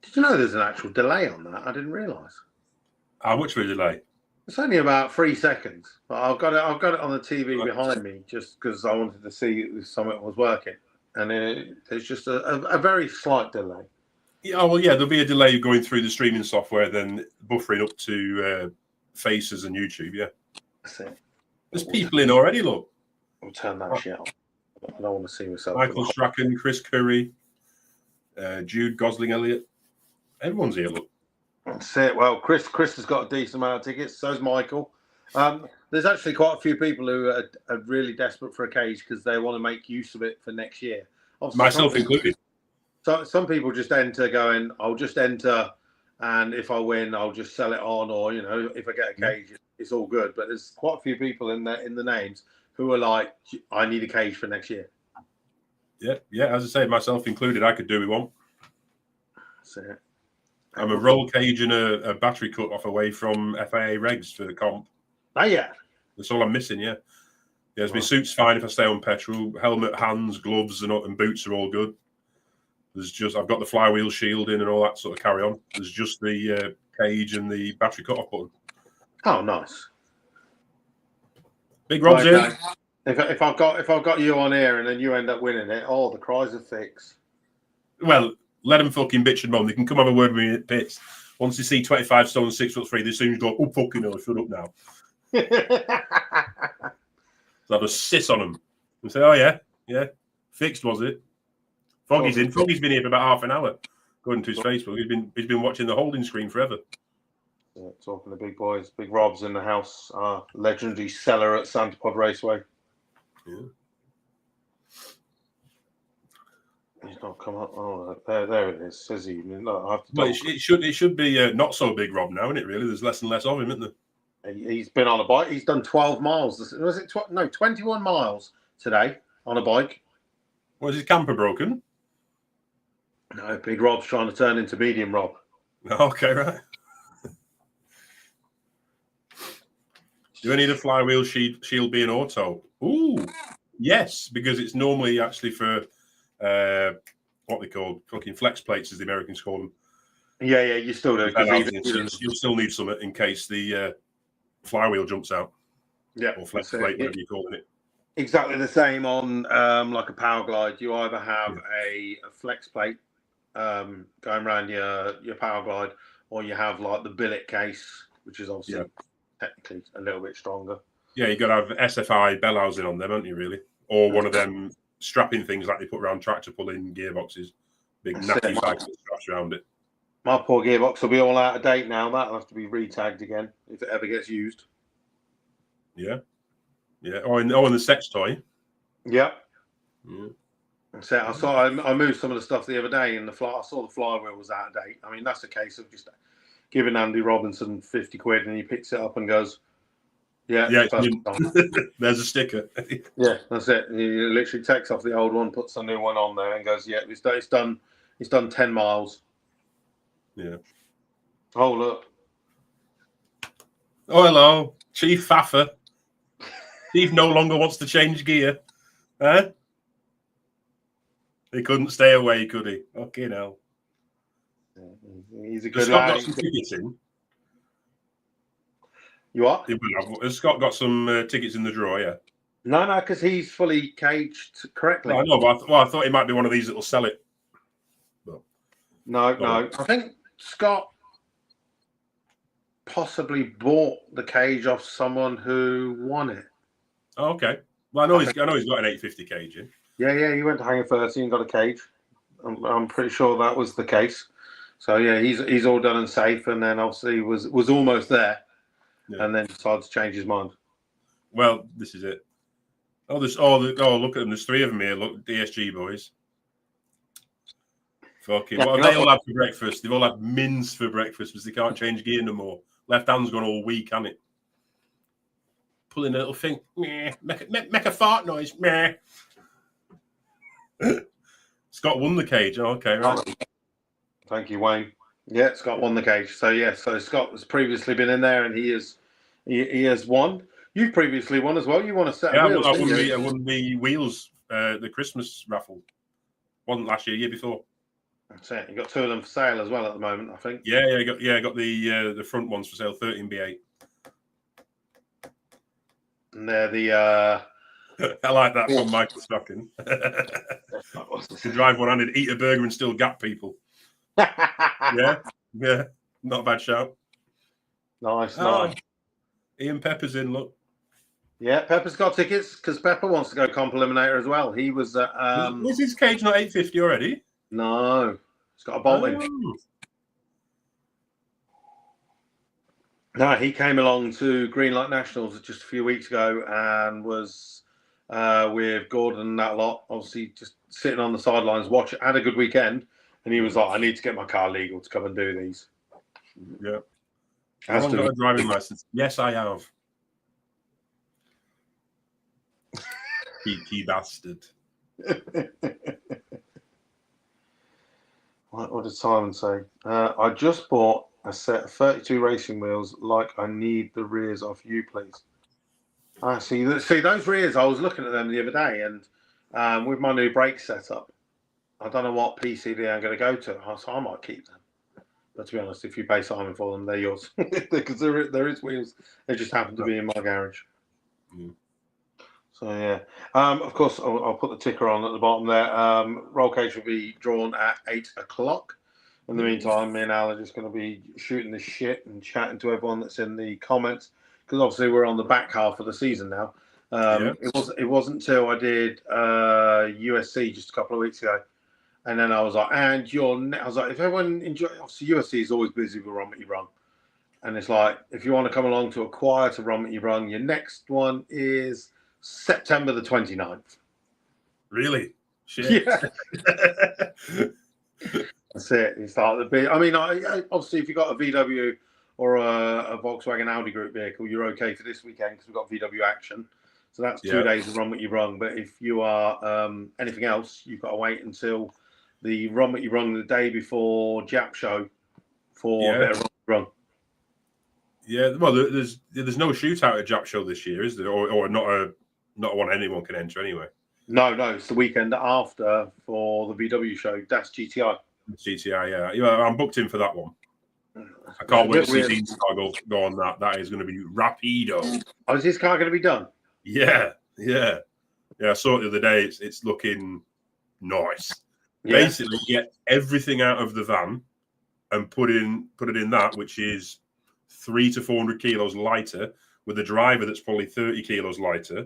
Did you know there's an actual delay on that? I didn't realise. How much for a delay? It's only about 3 seconds, but I've got it on the TV behind me just because I wanted to see if something was working, and there's just a very slight delay. Yeah, well, yeah, there'll be a delay going through the streaming software, then buffering up to Faces and YouTube. Yeah, that's it. There's people in already. Look, I'll turn that shit off. I don't want to see myself. Michael Strachan, Chris Curry, Jude Gosling-Elliott. Everyone's here. Look. That's it. Well, Chris has got a decent amount of tickets. So's Michael. There's actually quite a few people who are really desperate for a cage because they want to make use of it for next year. Obviously, myself included. So some people just enter going, I'll just enter, and if I win, I'll just sell it on, or if I get a cage, it's all good. But there's quite a few people in the names who are like, I need a cage for next year. Yeah. As I say, myself included, I could do with one. That's it. I'm a roll cage and a battery cut off away from FIA regs for the comp. Oh yeah, that's all I'm missing. Yeah. My suit's fine if I stay on petrol. Helmet, hands, gloves, and boots are all good. I've got the flywheel shielding and all that sort of carry on. There's just the cage and the battery cut off button. Oh, nice. Big Rob's in. If I've got you on here and then you end up winning it, the cries are fixed. Well, let them fucking bitch and moan. They can come have a word with me at pits. Once they see 25 stone, 6'3", they soon go, oh fucking hell, shut up now. So I'll just sit on them and say, oh yeah, fixed was it? Foggy's in. Foggy's been here for about half an hour, according to his Facebook. He's been watching the holding screen forever. Yeah, talking to big boys, big Rob's in the house, legendary seller at Santa Pod Raceway. Yeah. He's not come up. Oh, there it is. Says evening. Look, it should be not so big Rob now, isn't it? Really, there's less and less of him, isn't there? He's been on a bike. He's done 12 miles. Was it 21 miles today on a bike? Was his camper broken? No, big Rob's trying to turn into medium Rob. Okay, right. Do I need a flywheel shield being auto? Ooh, yes, because it's normally actually for what they call fucking flex plates, as the Americans call them. Yeah, you still do. You'll still need some in case the flywheel jumps out. Yeah, or flex plate, whatever you're calling it. Exactly the same on like a power glide. You either have a flex plate going around your power glide, or you have like the billet case, which is obviously technically a little bit stronger. Yeah, you got to have SFI bell housing on them, haven't you? Really, or one of them strapping things like they put around tractor pulling gearboxes, big natty bags that straps around it. My poor gearbox will be all out of date now. That'll have to be re-tagged again if it ever gets used. Yeah. Or in the sex toy. Yeah. So I moved some of the stuff the other day, and I saw the flywheel was out of date. I mean, that's a case of just giving Andy Robinson 50 quid, and he picks it up and goes, "Yeah, there's a sticker." Yeah, that's it. He literally takes off the old one, puts a new one on there, and goes, "Yeah, it's done. It's done 10 miles." Yeah. Oh look. Oh hello, Chief Faffer. Steve no longer wants to change gear. Huh? He couldn't stay away, could he? Okay, now. He's a good lad. Got some tickets in. You what? Has Scott got some tickets in the draw, yeah? No, because he's fully caged correctly. I know, but I thought he might be one of these that'll sell it. But, no. I think Scott possibly bought the cage off someone who won it. Oh, okay. Well, I know he's got an 850 cage in. Yeah. He went to H30 and got a cage. I'm pretty sure that was the case. So yeah, he's all done and safe, and then obviously was almost there, and then decided to change his mind. Well, this is it. Look at them. There's 3 of them here. Look, DSG boys. Fucking what have they all had for breakfast? They've all had mince for breakfast because they can't change gear no more. Left hand's gone all weak, hasn't it? Pulling a little thing, meh, make a fart noise, meh. Scott won the cage. Oh, okay, right. Thank you, Wayne. Yeah, Scott won the cage. So Scott has previously been in there, and he has won. You've previously won as well. You won a set of wheels. I won the wheels, the Christmas raffle. Wasn't last year, year before. That's it. You got 2 of them for sale as well at the moment, I think. Yeah, I got the front ones for sale, 13B8. And they're the I like that from Michael Stocking. To drive one-handed, eat a burger, and still gap people. yeah, not a bad shout. Nice. Ian Pepper's in. Look. Yeah, Pepper's got tickets because Pepper wants to go comp eliminator as well. He was at. Was his cage not 850 already? No, he's got a bolt in. No, he came along to Greenlight Nationals just a few weeks ago and was with Gordon and that lot. Obviously, just sitting on the sidelines, had a good weekend, and he was like, "I need to get my car legal to come and do these." Yeah. Have you got a driving license? Yes, I have. Cheeky bastard. What did Simon say? I just bought a set of 32 racing wheels. Like, I need the rears off you, please. See those rears. I was looking at them the other day, and with my new brake setup, I don't know what PCD I'm going to go to. So I might keep them. But to be honest, if you pay Simon for them, they're yours because there is wheels. They just happen to be in my garage. Mm. So yeah, of course I'll put the ticker on at the bottom there. Roll cage will be drawn at 8 o'clock. In the meantime, me and Al are just going to be shooting this shit and chatting to everyone that's in the comments because obviously we're on the back half of the season now. It wasn't until I did USC just a couple of weeks ago, and then I was like, I was like, if everyone enjoys, obviously USC is always busy with Run What You Run, and it's like if you want to come along to a quieter Run What You Run, your next one is September the 29th. Really? Shit. Yeah. That's it. It's like the big. I mean, obviously, if you've got a VW or a Volkswagen Audi Group vehicle, you're okay for this weekend because we've got VW action. So that's 2 days of Run What You Run. But if you are anything else, you've got to wait until the Run What You Run the day before Jap show for a bit of Run What You Run. Yeah, well, there's no shootout at Jap show this year, is there? Or not one anyone can enter anyway. No, it's the weekend after for the VW show. That's GTI. GTI, yeah. I'm booked in for that one. I can't wait to see Dean's car go on that. That is going to be rapido. Oh, is this car going to be done? Yeah. I saw it the other day. It's looking nice. Yeah. Basically, get everything out of the van and put it in that, which is 300 to 400 kilos lighter, with a driver that's probably 30 kilos lighter.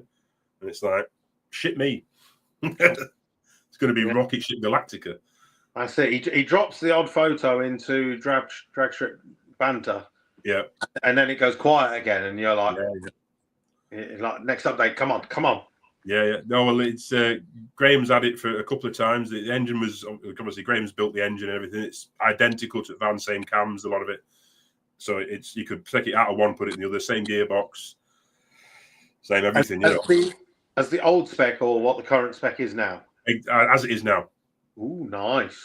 And it's like, shit me. It's going to be Rocket Ship Galactica. I see. He drops the odd photo into drag strip banter. Yeah. And then it goes quiet again, and you're like, like next update, come on. Yeah. No, well, it's Graham's had it for a couple of times. The engine was obviously Graham's built the engine and everything. It's identical to the van, same cams, a lot of it. So you could take it out of one, put it in the other, same gearbox, same everything. As the old spec or what the current spec is now? As it is now. Ooh, nice.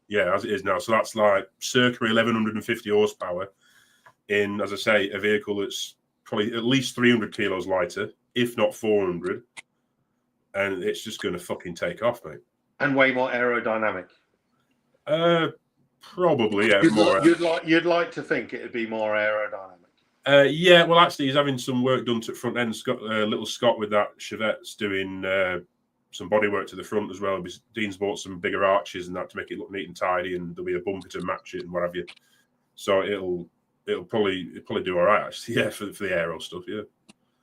Yeah, as it is now. So that's like circa 1150 horsepower in, as I say, a vehicle that's probably at least 300 kilos lighter, if not 400. And it's just going to fucking take off, mate. And way more aerodynamic. Probably, yeah. You'd like to think it'd be more aerodynamic. Yeah, well, actually, he's having some work done to the front end. Little Scott with that Chevette's doing some body work to the front as well. Dean's bought some bigger arches and that to make it look neat and tidy, and there'll be a bumper to match it and what have you. So it'll probably do all right, actually. Yeah, for the aero stuff. Yeah.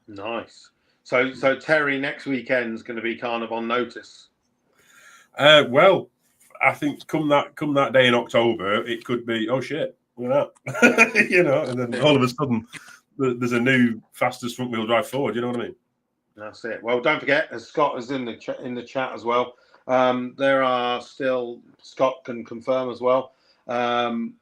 Nice. So Terry next weekend's going to be kind of on notice. Well, I think come that day in October, it could be shit. Look at that. And then all of a sudden there's a new fastest front wheel drive Ford. You know what I mean? That's it. Well, don't forget, as Scott is in the chat as well. There are still, Scott can confirm as well. Yam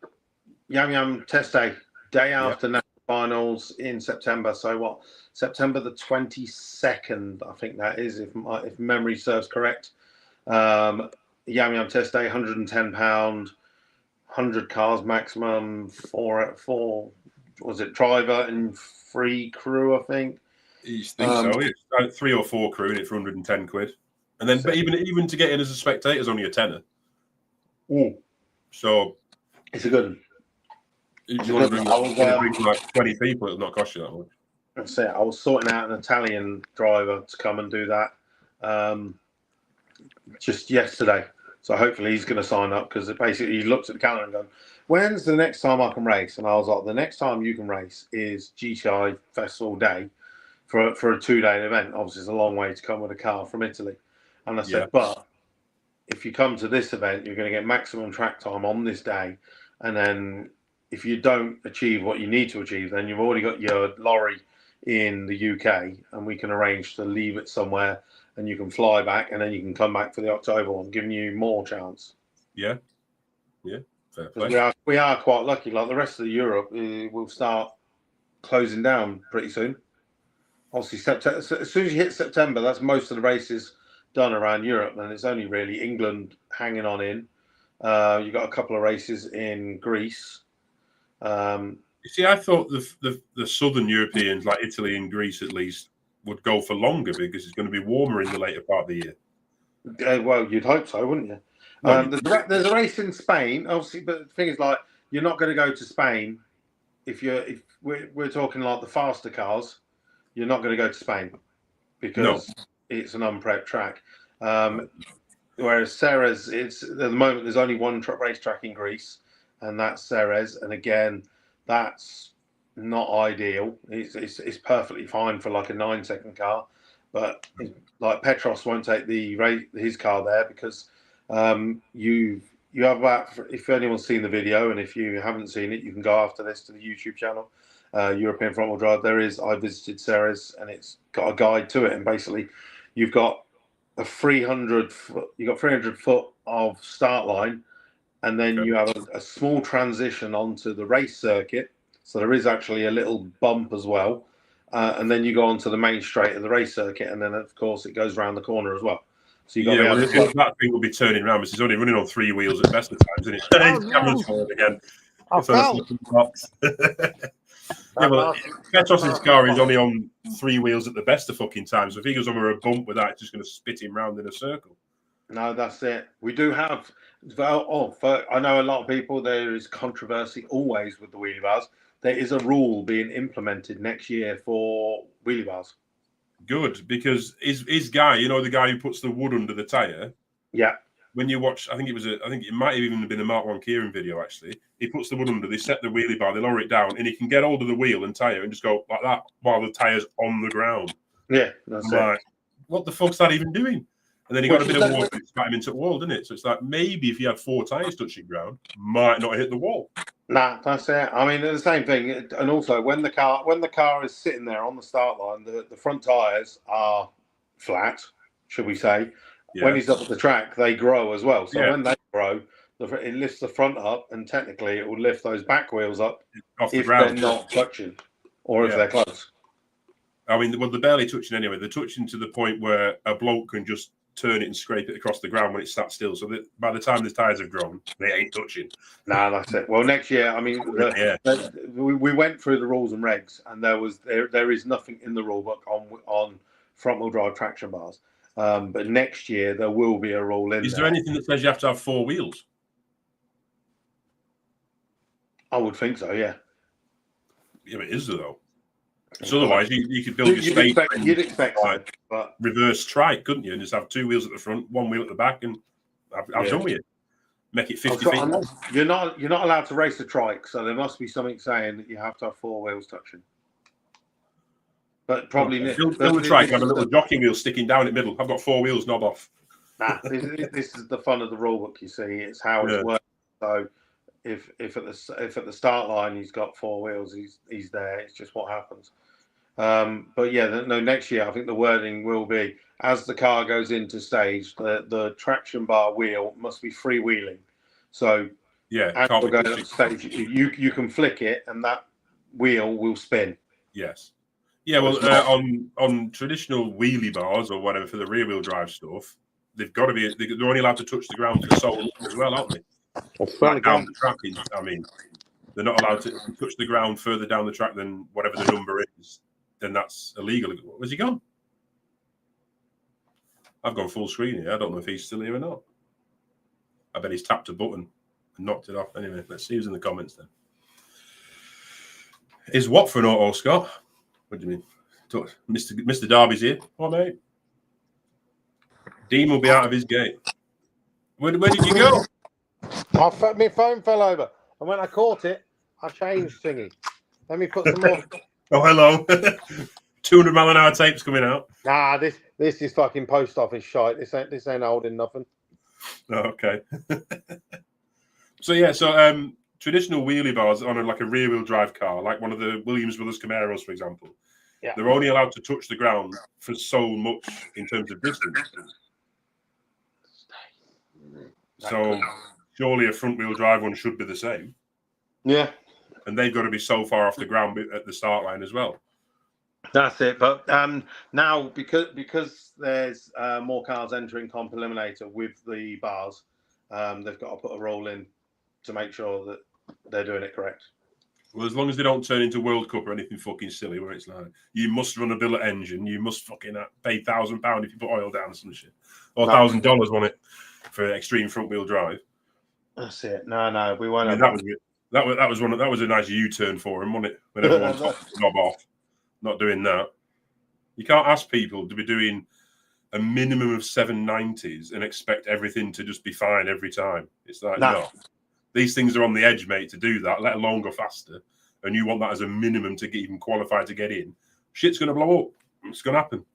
Yam Test Day after National Finals in September. So what? September the 22nd, I think that is, if memory serves correct. Yam Yam Test Day, £110, 100 cars maximum, four was it driver and 3 crew, I think. You think so? It's 3 or 4 crew, and it's for 110 quid. And then, but even to get in as a spectator is only a tenner. Ooh. So it's a good one. You want to bring like 20 people, it'll not cost you that much. That's it. I was sorting out an Italian driver to come and do that just yesterday. So hopefully he's going to sign up, because basically he looked at the calendar and goes, when's the next time I can race? And I was like, the next time you can race is GTI Festival Day for a 2-day event. Obviously, it's a long way to come with a car from Italy. And I said, but if you come to this event, you're going to get maximum track time on this day. And then if you don't achieve what you need to achieve, then you've already got your lorry in the UK, and we can arrange to leave it somewhere, and you can fly back, and then you can come back for the October one, giving you more chance. Yeah. Fair play. We are quite lucky. Like the rest of Europe, will start closing down pretty soon. Obviously, September. As soon as you hit September, that's most of the races done around Europe, and it's only really England hanging on in. You've got a couple of races in Greece. You see, I thought the southern Europeans, like Italy and Greece at least, would go for longer because it's going to be warmer in the later part of the year. Well, you'd hope so, wouldn't you? There's a race in Spain, obviously, but the thing is, like, you're not going to go to Spain if we're talking like the faster cars. You're not going to go to Spain because it's an unprepped track. Whereas Ceres, at the moment there's only one racetrack in Greece, and that's Ceres. And again, that's not ideal. It's perfectly fine for like a 9-second car, but like Petros won't take his car there because you have about, if anyone's seen the video, and if you haven't seen it, you can go after this to the YouTube channel, European Front Wheel Drive. I visited Ceres, and it's got a guide to it, and basically you've got a 300 foot of start line, and then you have a small transition onto the race circuit. So there is actually a little bump as well. And then you go onto the main straight of the race circuit, and then of course it goes around the corner as well. So you got that thing will be turning around, because it's only running on 3 wheels at best of times, isn't it? Camera's forward again. Petros's car is only on 3 wheels at the best of fucking times. So if he goes over a bump with that, it's just going to spit him round in a circle. No, that's it. We do have. I know a lot of people. There is controversy always with the wheelie bars. There is a rule being implemented next year for wheelie bars. Good, because his guy, the guy who puts the wood under the tyre. Yeah. When you watch, I think it might have even been a Mark 1 Kieran video, actually. He puts the wood under, they set the wheelie bar, they lower it down, and he can get hold of the wheel and tyre and just go like that while the tyre's on the ground. Yeah, that's it. Like, what the fuck's that even doing? And then he got a bit of water and spat him into the wall, didn't it? So it's like, maybe if he had 4 tyres touching ground, might not hit the wall. Nah, that's it. I mean, it's the same thing. And also, when the car is sitting there on the start line, the front tyres are flat, should we say. Yeah. When he's up at the track, they grow as well. So when they grow, it lifts the front up, and technically it will lift those back wheels up off the if ground. They're not touching, or if they're close. I mean, well, they're barely touching anyway. They're touching to the point where a bloke can just turn it and scrape it across the ground when it's sat still. So that by the time the tyres have grown, they ain't touching. Nah, that's it. Well, next year, I mean, we went through the rules and regs, and there is nothing in the rule book on front wheel drive traction bars. But next year there will be a rule in. Is there anything that says you have to have 4 wheels? I would think so. Yeah. Yeah, but is there though? So otherwise, you could build your state. You'd expect like so, but reverse trike, couldn't you? And just have 2 wheels at the front, 1 wheel at the back, and I've done with it. Make it 50 feet. You're not allowed to race a trike, so there must be something saying that you have to have 4 wheels touching. But probably build the trike. Have a little jockey wheel sticking down in the middle. I've got 4 wheels, knob off. Nah, this is the fun of the rule book. You see, it's how it's worked. So if at the start line he's got 4 wheels, he's there. It's just what happens. But yeah, next year I think the wording will be, as the car goes into stage, the traction bar wheel must be freewheeling. So as we're going up stage, you can flick it and that wheel will spin. Yes. Yeah, well, on traditional wheelie bars or whatever for the rear wheel drive stuff, they've got to be. They're only allowed to touch the ground for so long as well, aren't they? Like down the track is. I mean, they're not allowed to touch the ground further down the track than whatever the number is. Then that's illegal. Where's he gone? I've gone full screen here. I don't know if he's still here or not. I bet he's tapped a button knocked it off. Anyway, let's see who's in the comments then. Is Watford auto, Scott? What do you mean? Mr. Darby's here. What, mate? Dean will be out of his gate. Where did you go? My phone fell over, and when I caught it, I changed thingy. Let me put some more. Oh, hello. 200 mile an hour tapes coming out. Nah, this is fucking post office shite. This ain't holding nothing. Oh, okay. So traditional wheelie bars on a rear wheel drive car, like one of the Williams Brothers Camaros, for example. Yeah. They're only allowed to touch the ground for so much in terms of distance. So surely a front wheel drive one should be the same. Yeah. And they've got to be so far off the ground at the start line as well. That's it. But now because there's more cars entering Comp Eliminator with the bars, they've got to put a roll in to make sure that they're doing it correct. Well, as long as they don't turn into World Cup or anything fucking silly, where it's like you must run a billet engine, you must fucking pay £1,000 if you put oil down or some shit, or $1,000 on it for extreme front wheel drive. That's it. No, we won't. I mean, that was a nice U-turn for him, wasn't it? When everyone topped the knob off, not doing that. You can't ask people to be doing a minimum of 790s and expect everything to just be fine every time. It's like no. These things are on the edge, mate, to do that, let alone go faster. And you want that as a minimum to get even qualified to get in. Shit's going to blow up. It's going to happen.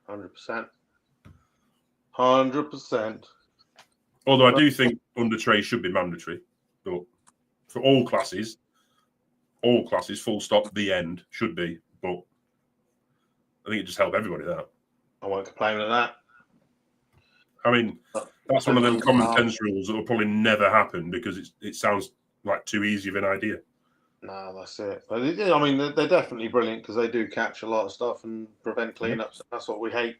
100%. 100%. Although I do think under tray should be mandatory. But for all classes, full stop, the end, should be. But I think it just helped everybody, that. I won't complain at that. I mean, that's one of them common sense rules that will probably never happen because it sounds like too easy of an idea. No, that's it. But I mean, they're definitely brilliant because they do catch a lot of stuff and prevent cleanups. That's what we hate.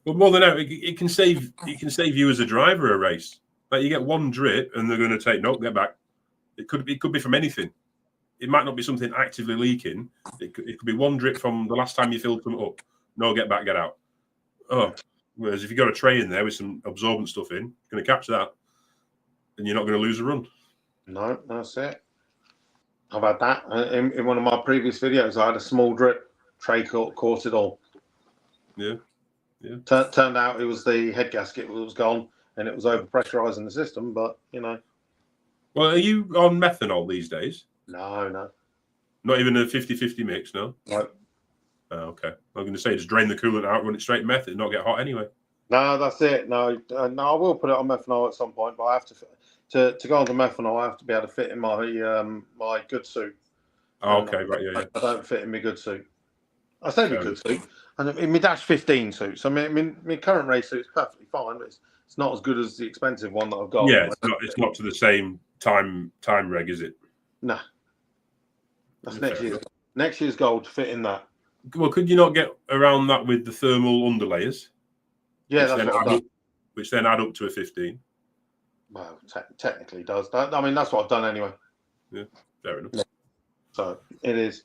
Well, more than that, it can save you as a driver a race. Like you get one drip and they're going to take get back. It could be from anything. It might not be something actively leaking. It could be one drip from the last time you filled them up. No, get back, get out. Oh. Whereas if you've got a tray in there with some absorbent stuff in, you're going to catch that, and you're not going to lose a run. No, that's it. I've had that in one of my previous videos. I had a small drip, tray caught it all. Yeah. Turned out it was the head gasket that was gone, and it was overpressurizing the system. But Well, are you on methanol these days? No. Not even a 50-50 mix, no? No. Oh, okay. I'm going to say just drain the coolant out, run it straight method, not get hot anyway. No, that's it. No, I will put it on methanol at some point, but I have to go on to methanol. I have to be able to fit in my my good suit. Oh, okay, right, yeah. I don't fit in my good suit. I say my good suit, and in my Dash 15 suits. I mean, my current race suit is perfectly fine, but it's not as good as the expensive one that I've got. Yeah, it's not to the same time reg, is it? No. That's next year's goal to fit in that. Well, could you not get around that with the thermal underlayers? Yeah, that's what I've done. Which then add up to a 15. Well, technically does. I mean, that's what I've done anyway. Yeah, fair enough. Yeah. So it is.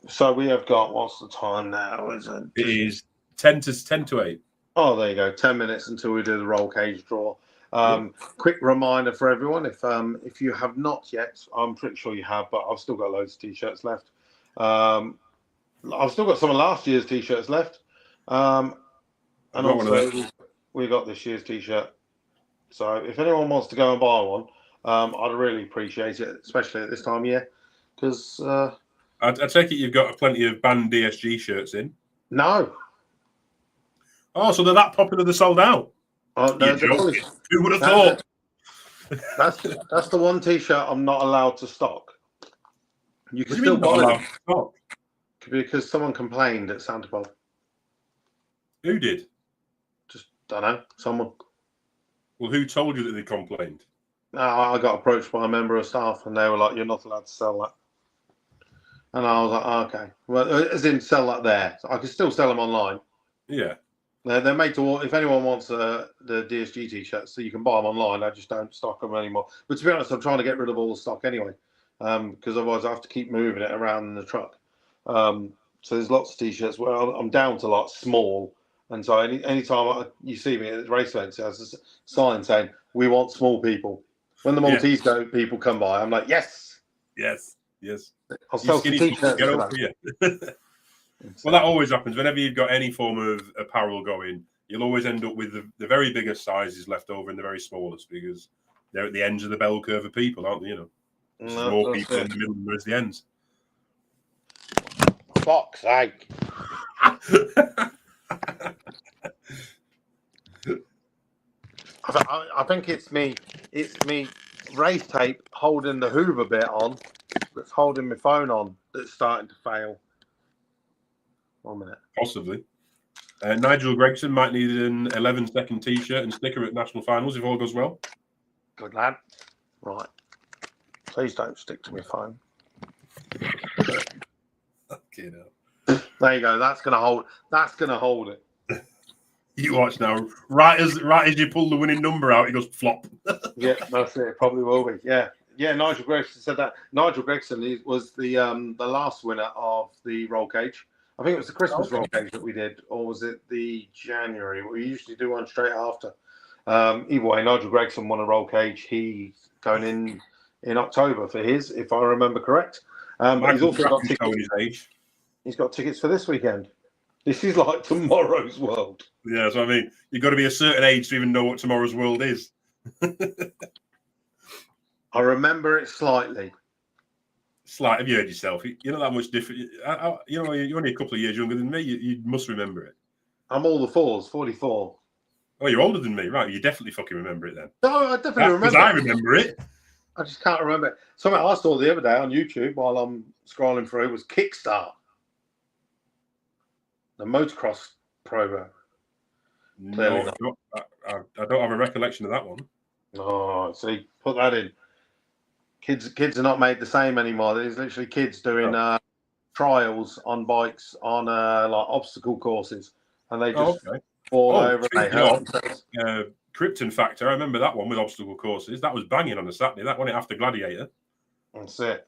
So we have got, what's the time now? It is 10 to 8. Oh, there you go. 10 minutes until we do the roll cage draw. Quick reminder for everyone: if you have not yet, I'm pretty sure you have, but I've still got loads of t-shirts left. I've still got some of last year's t-shirts left, and also we got this year's t-shirt. So if anyone wants to go and buy one, I'd really appreciate it, especially at this time of year, because I take it you've got plenty of banned DSG shirts in. No. Oh, so they're that popular they're sold out. Oh, no, who would have thought? That's the one t-shirt I'm not allowed to stock. You can still buy them because someone complained at Santa Bowl. Who did? Just don't know. Someone. Well, who told you that they complained? No, I got approached by a member of staff, and they were like, "You're not allowed to sell that." And I was like, oh, "Okay, well, as in sell that there. So I can still sell them online." Yeah. They're made to order. If anyone wants the DSG t-shirts, so you can buy them online. I just don't stock them anymore. But to be honest, I'm trying to get rid of all the stock anyway, because otherwise I have to keep moving it around in the truck. So there's lots of t-shirts where I'm down to like small, And so any time you see me at the race events, there's a sign saying, "We want small people." When the Maltese people come by, I'm like, "Yes, yes. I'll sell some t-shirts." Get over you. Well, that always happens whenever you've got any form of apparel going. You'll always end up with the very biggest sizes left over and the very smallest, because they're at the ends of the bell curve of people, aren't they? You know, there's more people in the middle than there's the ends. Fuck's sake. I think it's me race tape holding the Hoover bit on that's holding my phone on that's starting to fail. 1 minute. Possibly. Nigel Gregson might need an 11-second t-shirt and sticker at national finals if all goes well. Good lad. Right. Please don't stick to my phone. Okay, no. There you go. That's gonna hold it. You watch now. Right as you pull the winning number out, it goes flop. Yeah, that's it. Probably will be. Yeah. Nigel Gregson said that. Nigel Gregson was the last winner of the roll cage. I think it was the Christmas roll cage that we did, or was it the January? We usually do one straight after. Either way, Nigel Gregson won a roll cage. He's going in October for his, if I remember correct. But he's also got tickets. He's got tickets for this weekend. This is like tomorrow's world. Yeah, so I mean, you've got to be a certain age to even know what tomorrow's world is. I remember it slightly. Have you heard yourself? You're not that much different. You're only a couple of years younger than me. You must remember it. I'm all the fours, 44. Oh, you're older than me, right? You definitely fucking remember it then. No, I definitely remember it. Because I remember it. I just can't remember it. Something I saw the other day on YouTube while I'm scrolling through was Kickstart, the motocross program. No, I don't have a recollection of that one. Oh, see, put that in. Kids are not made the same anymore. There's literally kids doing trials on bikes on like obstacle courses, and they just fall over. Krypton Factor. I remember that one with obstacle courses. That was banging on a Saturday. That one after Gladiator. That's it.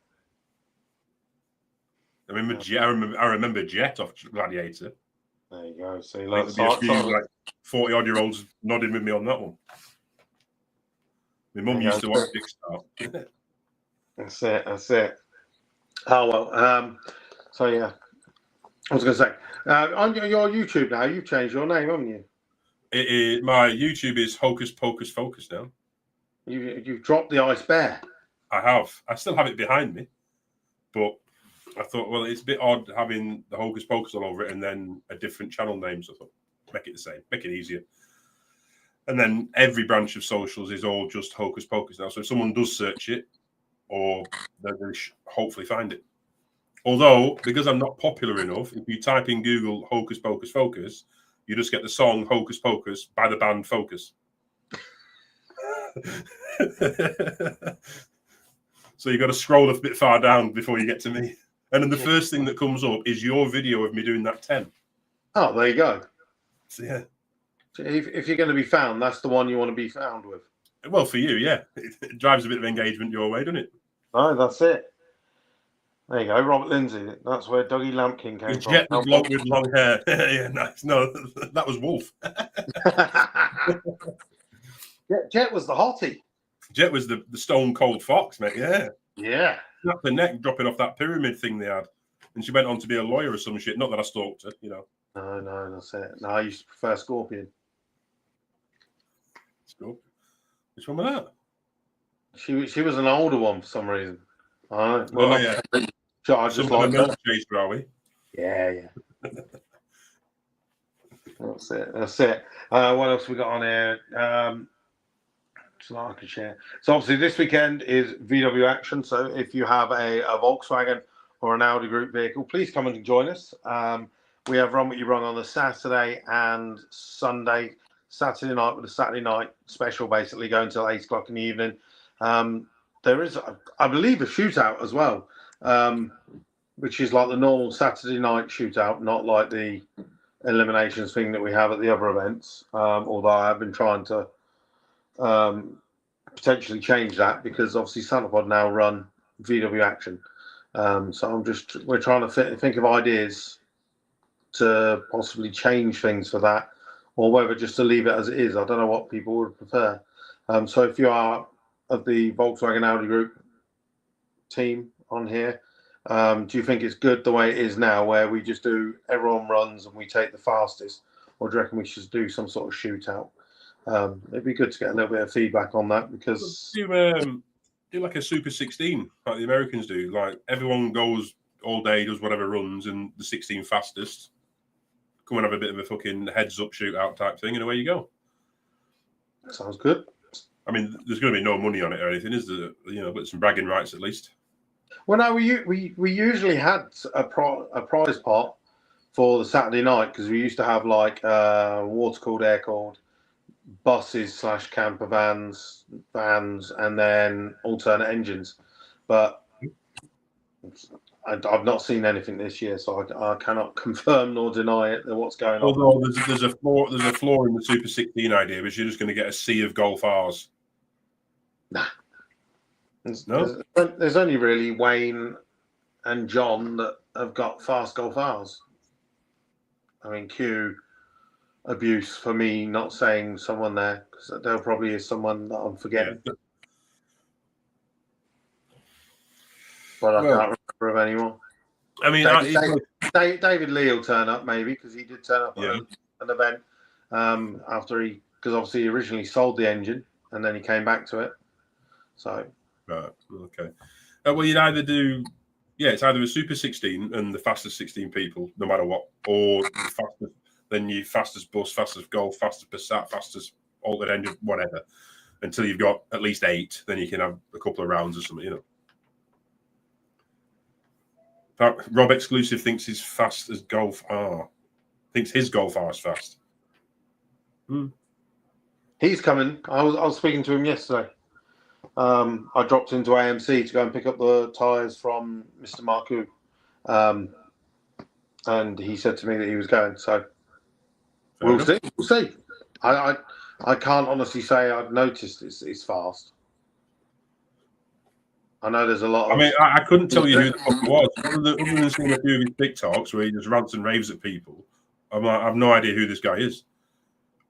I remember Jet off Gladiator. There you go. See, like 40-odd-year-olds nodding with me on that one. My mum used to watch Kickstart. That's it. Oh well. So yeah, I was going to say on your YouTube now, you've changed your name, haven't you? My YouTube is Hocus Pocus Focus now. You've dropped the Ice Bear. I have. I still have it behind me, but I thought, well, it's a bit odd having the Hocus Pocus all over it and then a different channel name. So I thought, make it the same, make it easier. And then every branch of socials is all just Hocus Pocus now. So if someone does search it, or they'll hopefully find it. Although, because I'm not popular enough, if you type in Google Hocus Pocus Focus, you just get the song Hocus Pocus by the band Focus. So you've got to scroll a bit far down before you get to me. And then the first thing that comes up is your video of me doing that 10. Oh, there you go. So, yeah. So if you're going to be found, that's the one you want to be found with. Well, for you, yeah. It drives a bit of engagement your way, doesn't it? Oh, that's it. There you go, Robert Lindsay. That's where Dougie Lampkin came from. Jet the bloke with long hair. Yeah, nice. No, that was Wolf. Jet was the hottie. Jet was the stone cold fox, mate. Yeah. Yeah. Snapped the neck dropping off that pyramid thing they had. And she went on to be a lawyer or some shit. Not that I stalked her, you know. No, that's it. No, I used to prefer Scorpion. Scorpion? Which one was that? She was an older one for some reason. Yeah. I just like her. Chaser, are we? Yeah. That's it. What else we got on here? So I can share. So obviously this weekend is VW Action. So if you have a Volkswagen or an Audi Group vehicle, please come and join us. We have Run What You Run on the Saturday and Sunday. Saturday night with a Saturday night special, basically going until 8 o'clock in the evening. There is, I believe, a shootout as well, which is like the normal Saturday night shootout, not like the eliminations thing that we have at the other events. Although I have been trying to potentially change that because obviously Santapod now run VW Action. So we're trying to think of ideas to possibly change things for that, or whether just to leave it as it is. I don't know what people would prefer. So if you are of the Volkswagen Audi Group team on here, do you think it's good the way it is now, where we just do everyone runs and we take the fastest, or do you reckon we should do some sort of shootout? It'd be good to get a little bit of feedback on that, because do like a Super 16 like the Americans do. Like everyone goes all day, does whatever runs, and the 16 fastest come and have a bit of a fucking heads up shootout type thing, and away you go. Sounds good. I mean, there's going to be no money on it or anything, is there? You know, but some bragging rights at least. Well, no, we usually had a prize pot for the Saturday night, because we used to have like water cooled, air cooled buses / camper vans, and then alternate engines. But I've not seen anything this year, so I cannot confirm nor deny it. What's going on? Although there's a flaw in the Super 16 idea, but you're just going to get a sea of Golf Rs. Nah. No? There's only really Wayne and John that have got fast Golf Rs. I mean, Q abuse for me not saying someone there, because there probably is someone that I'm forgetting. Yeah. But I can't remember of anyone. I mean, David Lee will turn up maybe, because he did turn up at an event after because obviously he originally sold the engine and then he came back to it. So right, okay. Well, you'd either do, it's either a Super 16 and the fastest 16 people, no matter what, or then your fastest bus, fastest Golf, fastest Passat, fastest altered engine, whatever, until you've got at least 8. Then you can have a couple of rounds or something, you know. Rob Exclusive thinks he's fast as Golf R. Thinks his Golf R is fast. He's coming. I was speaking to him yesterday. I dropped into AMC to go and pick up the tyres from Mr. Marcoux. And he said to me that he was going. So we'll see. We'll see. I can't honestly say I've noticed it's fast. I know there's a lot of... I mean, I couldn't tell you who the fuck it was. Other than seeing a few of his TikToks where he just rants and raves at people, I have no idea who this guy is.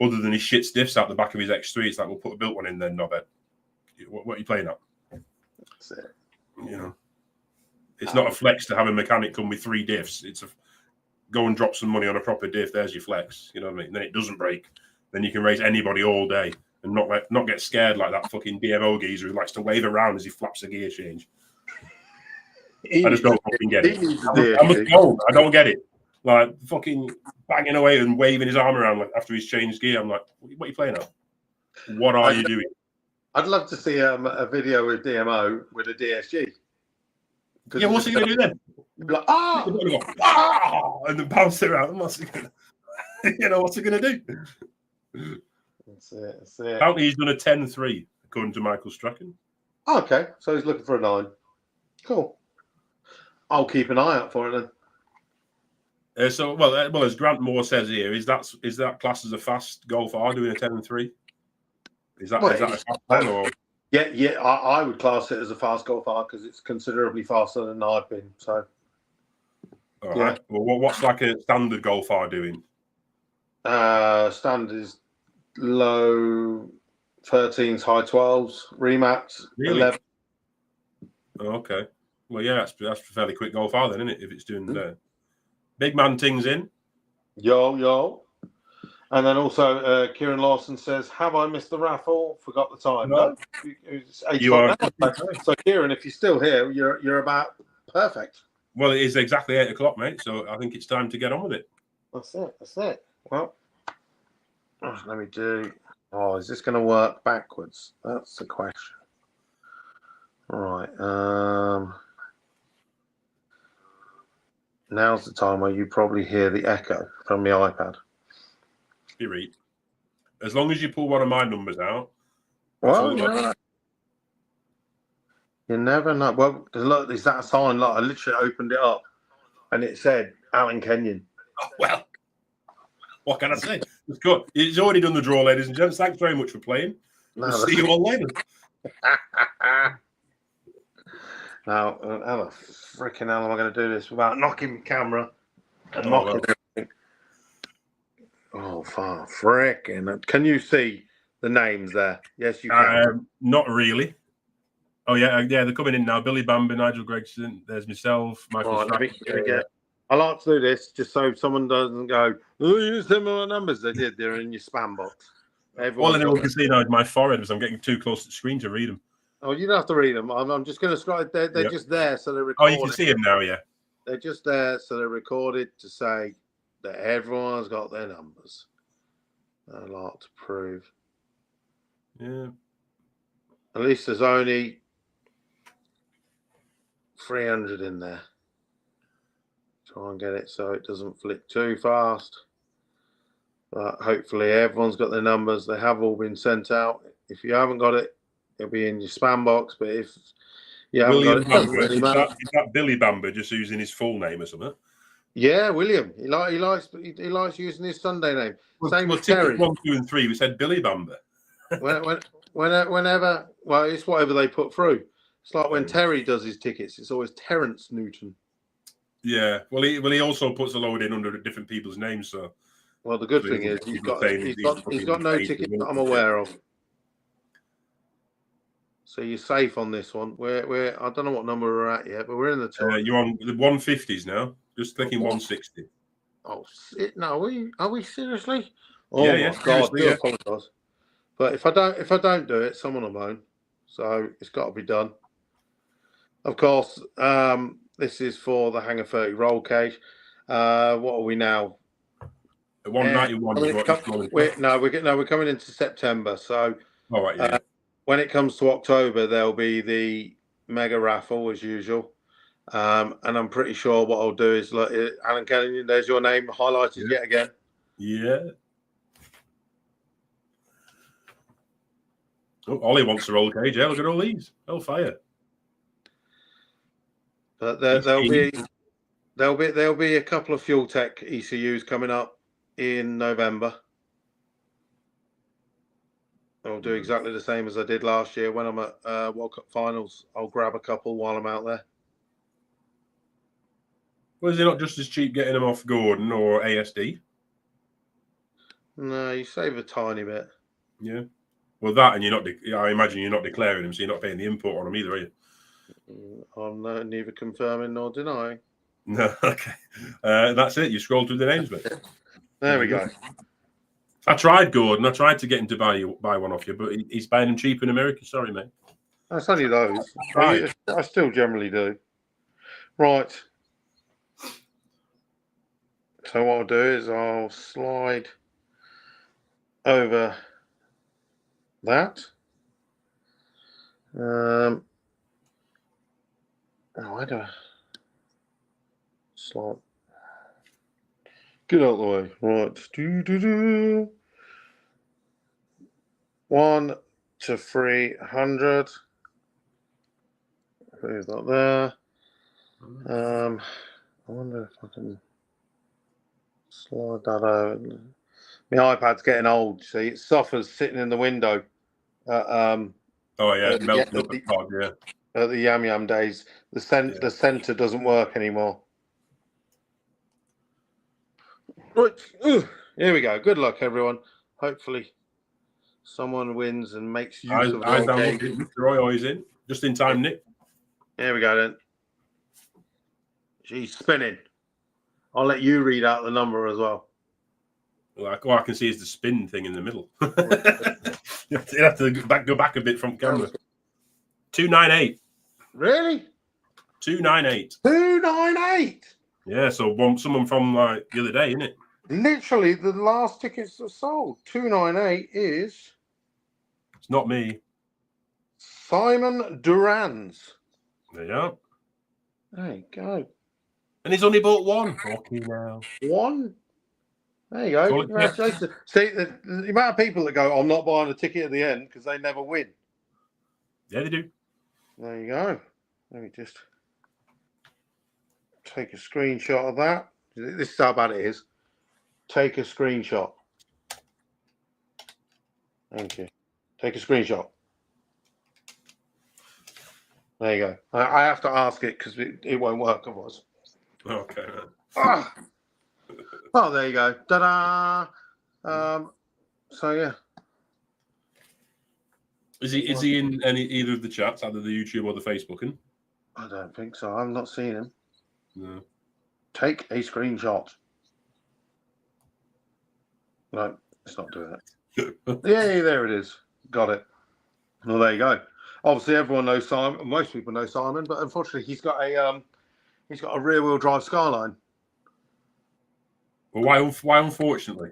Other than he shit stiffs out the back of his X3, it's like, we'll put a built one in then, knobhead. What are you playing at? That's it. You know, it's not a flex to have a mechanic come with 3 diffs. It's a go and drop some money on a proper diff. There's your flex. You know what I mean? Then it doesn't break. Then you can race anybody all day and not get scared like that fucking DMO geezer who likes to wave around as he flaps a gear change. I just don't fucking get it. I'm old. I don't get it. Like fucking banging away and waving his arm around like after he's changed gear. I'm like, what are you playing at? What are you doing? I'd love to see a video with DMO with a DSG. Yeah, what's he going to do then? Like, and then bounce it around. What's he going to, what's he going to do? That's it. Apparently he's done a 10-3, according to Michael Strachan. Okay, so he's looking for a 9. Cool. I'll keep an eye out for it then. Well, as Grant Moore says here, is that class as a fast Golf R doing a 10-3? Is that a fast one or? Yeah. I would class it as a fast Golf R because it's considerably faster than I've been. So. All right. Well, what's like a standard Golf R doing? Standard is low 13s, high 12s, remats, really? 11. Oh, okay. Well, yeah, that's a fairly quick Golf R then, isn't it? If it's doing big man things in. Yo. And then also, Kieran Lawson says, "Have I missed the raffle? Forgot the time." No, it's 8 o'clock now. So, Kieran, if you're still here, you're about perfect. Well, it is exactly 8 o'clock, mate. So I think it's time to get on with it. That's it. Well, let me do. Oh, is this going to work backwards? That's the question. All right. Now's the time where you probably hear the echo from the iPad. You read. As long as you pull one of my numbers out. Well, you never know. Well, look, is that a sign? Look, I literally opened it up and it said Alan Kenyon. Oh, well, what can I say? It's good. He's already done the draw, ladies and gents. Thanks very much for playing. We'll see you all later. Now, how the freaking hell am I going to do this without knocking the camera and knocking everything? Oh, far frickin'. Can you see the names there? Yes, you can. Not really. Oh, yeah, they're coming in now. Billy Bamber, Nigel Gregson. There's myself, Michael Right, let me Strack. get. I like to do this just so someone doesn't go, oh, you similar numbers. They did. They're in your spam box. All anyone can see now is my forehead because I'm getting too close to the screen to read them. Oh, you don't have to read them. I'm just going to scroll. They're just there, so they're Oh, recorded. you can see them now, yeah. They're just there, so they're recorded to say that everyone's got their numbers. A lot to prove. Yeah. At least there's only 300 in there. Try and get it so it doesn't flick too fast. But hopefully everyone's got their numbers. They have all been sent out. If you haven't got it, it'll be in your spam box. But if you haven't got it, is that Billy Bamber just using his full name or something? Yeah, William. He likes using his Sunday name. Same with Terry. 1, 2, and 3. We said Billy Bamber. Whenever, well, it's whatever they put through. It's like when Terry does his tickets. It's always Terence Newton. Yeah. Well, he also puts a load in under different people's names. So. Well, the good thing is he's got no ticket that I'm aware of. So you're safe on this one. We're I don't know what number we're at yet, but we're in the top. You're on the 150s now. Just clicking 160. Oh, no, are we seriously? Oh yeah, my God, I do apologise. But if I don't do it, someone will moan. So it's got to be done. Of course, this is for the H30 roll cage. What are we now? 191. We're coming into September. So, all right, yeah. When it comes to October, there'll be the mega raffle as usual. And I'm pretty sure what I'll do is, look, Alan Kenyon, there's your name highlighted yet again. Yeah. Oh, Ollie wants a roll cage. Yeah, look at all these. Hellfire. But there'll be a couple of Fuel Tech ECUs coming up in November. I'll do exactly the same as I did last year when I'm at World Cup finals. I'll grab a couple while I'm out there. Well, is it not just as cheap getting them off Gordon or ASD? No, you save a tiny bit. Yeah. Well, that and you're not. I imagine you're not declaring them, so you're not paying the import on them either, are you? I'm neither confirming nor denying. No. Okay. That's it. You scroll through the names, mate. There we go. I tried Gordon. I tried to get him to buy one off you, but he's buying them cheap in America. Sorry, mate. That's only those. I still generally do. Right. So what I'll do is I'll slide over that. Why do I slide? Get out of the way. Right. 1 to 300. Who's not there? I wonder if I can slide that over. My iPad's getting old. See, it suffers sitting in the window. Oh yeah, it melted up the pod. Yeah. At the Yam Yam days, the center doesn't work anymore. Right, here we go. Good luck, everyone. Hopefully, someone wins and makes use of the roll cage. Roy is in just in time, Nick. Here we go then. She's spinning. I'll let you read out the number as well. Well, all I can see is the spin thing in the middle. You have to go back a bit from camera. 298. Really? 298. 298. Yeah, so someone from like the other day, isn't it? Literally, the last tickets that sold. 298 is. It's not me. Simon Duran's. There you are. There you go. And he's only bought one. Okay, now. One. There you go. Congratulations. See, the amount of people that go, I'm not buying a ticket at the end because they never win. Yeah, they do. There you go. Let me just take a screenshot of that. This is how bad it is. Take a screenshot. Thank you. Take a screenshot. There you go. I have to ask it because it won't work otherwise. Okay. Oh, there you go. Ta-da! So yeah. Is he in either of the chats, either the YouTube or the Facebooking? I don't think so. I've not seen him. No. Take a screenshot. No, it's not doing it. Yeah, there it is. Got it. Well, there you go. Obviously, everyone knows Simon. Most people know Simon, but unfortunately, he's got a rear-wheel drive Skyline. Well, why unfortunately?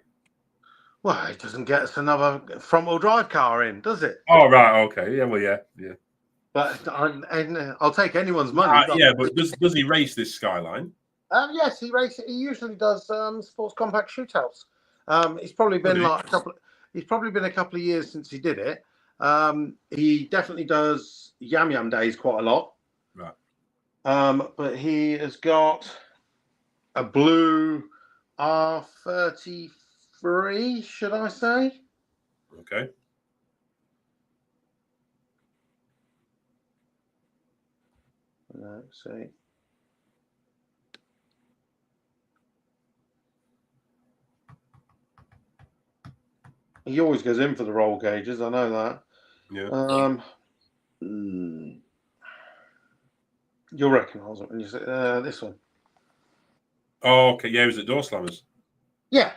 Well, it doesn't get us another front-wheel drive car in, does it? Oh, right. Okay. Yeah. Well, yeah. But I'll take anyone's money. Yeah, but does he race this Skyline? Yes, he races. He usually does sports compact shootouts. It's probably been He's probably been a couple of years since he did it. He definitely does Yam Yam Days quite a lot. Right. But he has got a blue R33, should I say? Okay. Let's see. He always goes in for the roll cages. I know that. Yeah. You'll recognise it when you say this one. Oh, okay. Yeah, it was at Door Slammers. Yeah.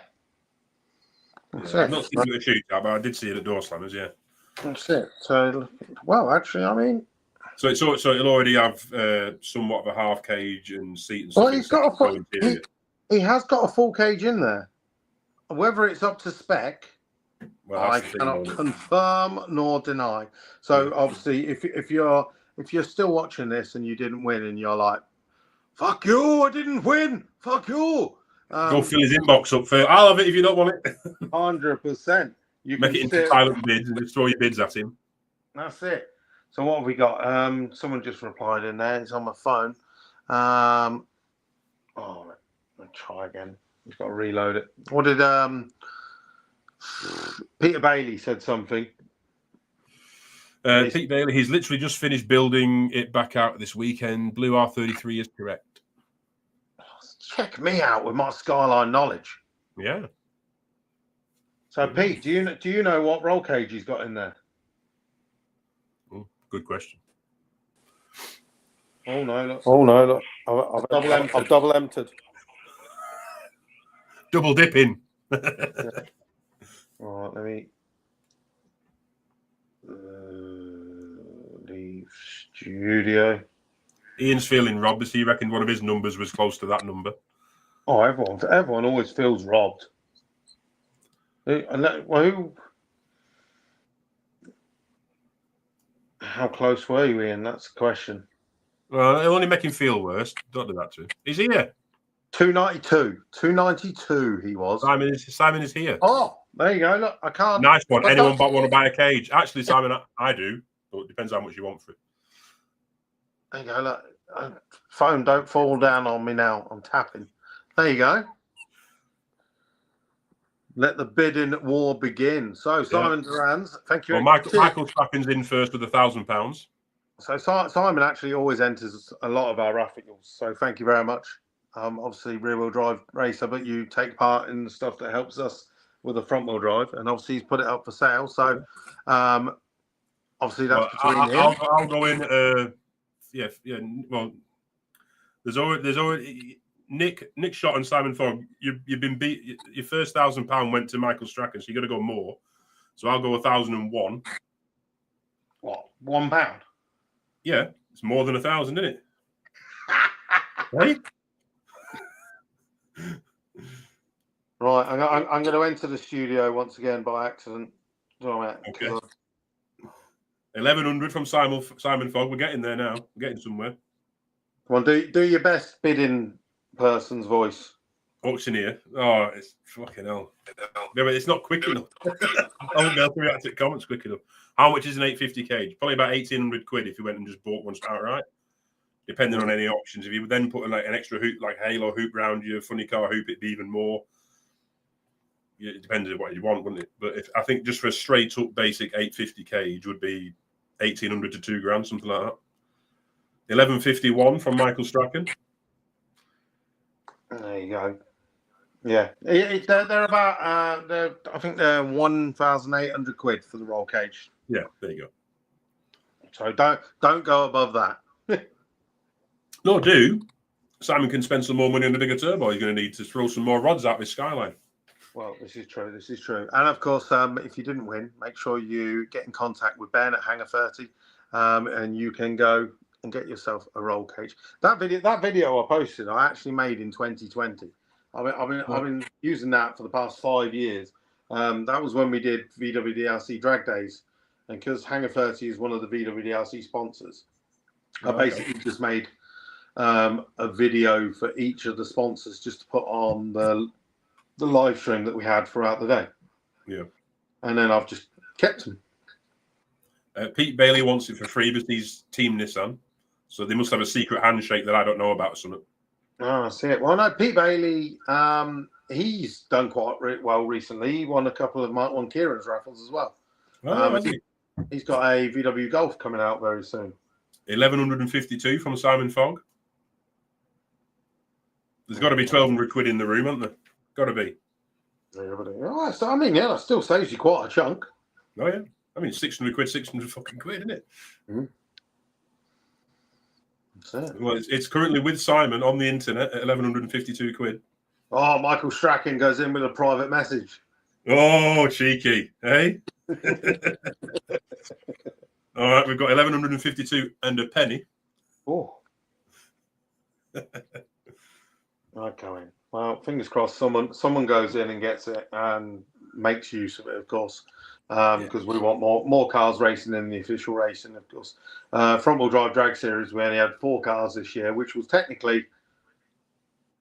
I've not seen it at shootout, but I did see it at Door Slammers. Yeah. That's it. So, well, actually, I mean. So it'll already have somewhat of a half cage and seat and stuff. Well, he's got he has got a full cage in there. Whether it's up to spec, I cannot confirm nor deny. So obviously, if you're still watching this and you didn't win and you're like, "Fuck you, I didn't win. Fuck you." Go fill his inbox up for. I'll have it if you don't want it. 100%. You make it into silent bids and just throw your bids at him. That's it. So what have we got? Someone just replied in there. It's on my phone. I'll try again. We've got to reload it. What did Peter Bailey said something? Pete Bailey, he's literally just finished building it back out this weekend. Blue R33 is correct. Check me out with my Skyline knowledge. Yeah. So Pete, do you know what roll cage he's got in there? Good question. Oh no! Look. I've double emptied. Double dipping. Yeah. All right, let me leave studio. Ian's feeling robbed as he reckoned one of his numbers was close to that number. Oh, everyone always feels robbed. How close were you, Ian? That's the question. Well, it'll only make him feel worse. Don't do that to him. Is he here? 292 he was. Simon is here. Oh, there you go. Look, I can't. Nice one. Anyone but want to buy a cage? Actually, Simon, I do. But it depends how much you want for it. There you go. Look, phone, don't fall down on me now. I'm tapping. There you go. Let the bidding war begin. So, Simon Duran's, thank you. Well, Michael Strapping's in first with £1,000. So, Simon actually always enters a lot of our raffles. So, thank you very much. Obviously, rear-wheel drive racer, but you take part in the stuff that helps us with the front-wheel drive. And obviously, he's put it up for sale. So, obviously, that's between him. I'll go in. Yeah. Well, there's already. Nick Shot and Simon Fogg, you've been beat. Your first £1,000 went to Michael Strachan, so you got to go more. So I'll go 1,001. What, £1? Yeah, it's more than 1,000, isn't it? Right. Right, I'm going to enter the studio once again by accident. Okay. 1,100 from Simon Fogg. We're getting there now. We're getting somewhere. Come on, do your best bidding person's voice. Auctioneer. Oh, it's fucking hell. Yeah, but it's not quick enough. I won't be able to react to comments quick enough. How much is an 850 cage? Probably about 1,800 quid if you went and just bought one outright. Depending on any options. If you would then put like an extra hoop, like Halo hoop round your funny car hoop, it'd be even more. Yeah, it depends on what you want, wouldn't it? But I think just for a straight up basic 850 cage would be 1,800 to £2,000, something like that. 1151 from Michael Strachan. There you go. Yeah, they're about I think they're 1,800 quid for the roll cage. Yeah, there you go. So don't go above that. No, Simon can spend some more money on the bigger turbo. He's going to need to throw some more rods out of his Skyline. Well, this is true. This is true. And of course, if you didn't win, make sure you get in contact with Ben at Hangar 30, and you can go and get yourself a roll cage. That video I posted, I actually made in 2020. I've been using that for the past 5 years. That was when we did VWDLC drag days, and because Hangar 30 is one of the VWDLC sponsors, I basically just made a video for each of the sponsors just to put on the live stream that we had throughout the day. Yeah. And then I've just kept them. Pete Bailey wants it for free, but he's Team Nissan. So they must have a secret handshake that I don't know about or something. Oh, I see it. Well, no, Pete Bailey, he's done quite well recently. He won a couple of Mark 1 Kieran's raffles as well. He's got a VW Golf coming out very soon. 1,152 from Simon Fogg. There's got to be 1,200 quid in the room, hasn't there? Got to be. Oh, so, I mean, yeah, that still saves you quite a chunk. Oh, yeah. I mean, 600 quid, 600 fucking quid, isn't it? Mm-hmm. Well, it's currently with Simon on the internet at 1,152 quid. Oh, Michael Strachan goes in with a private message. Oh, cheeky, eh? All right, we've got 1,152 and a penny. Oh. Okay. Well, fingers crossed someone goes in and gets it and makes use of it, of course, because we want more cars racing in the official racing, of course. Front wheel drive drag series, we only had 4 cars this year, which was technically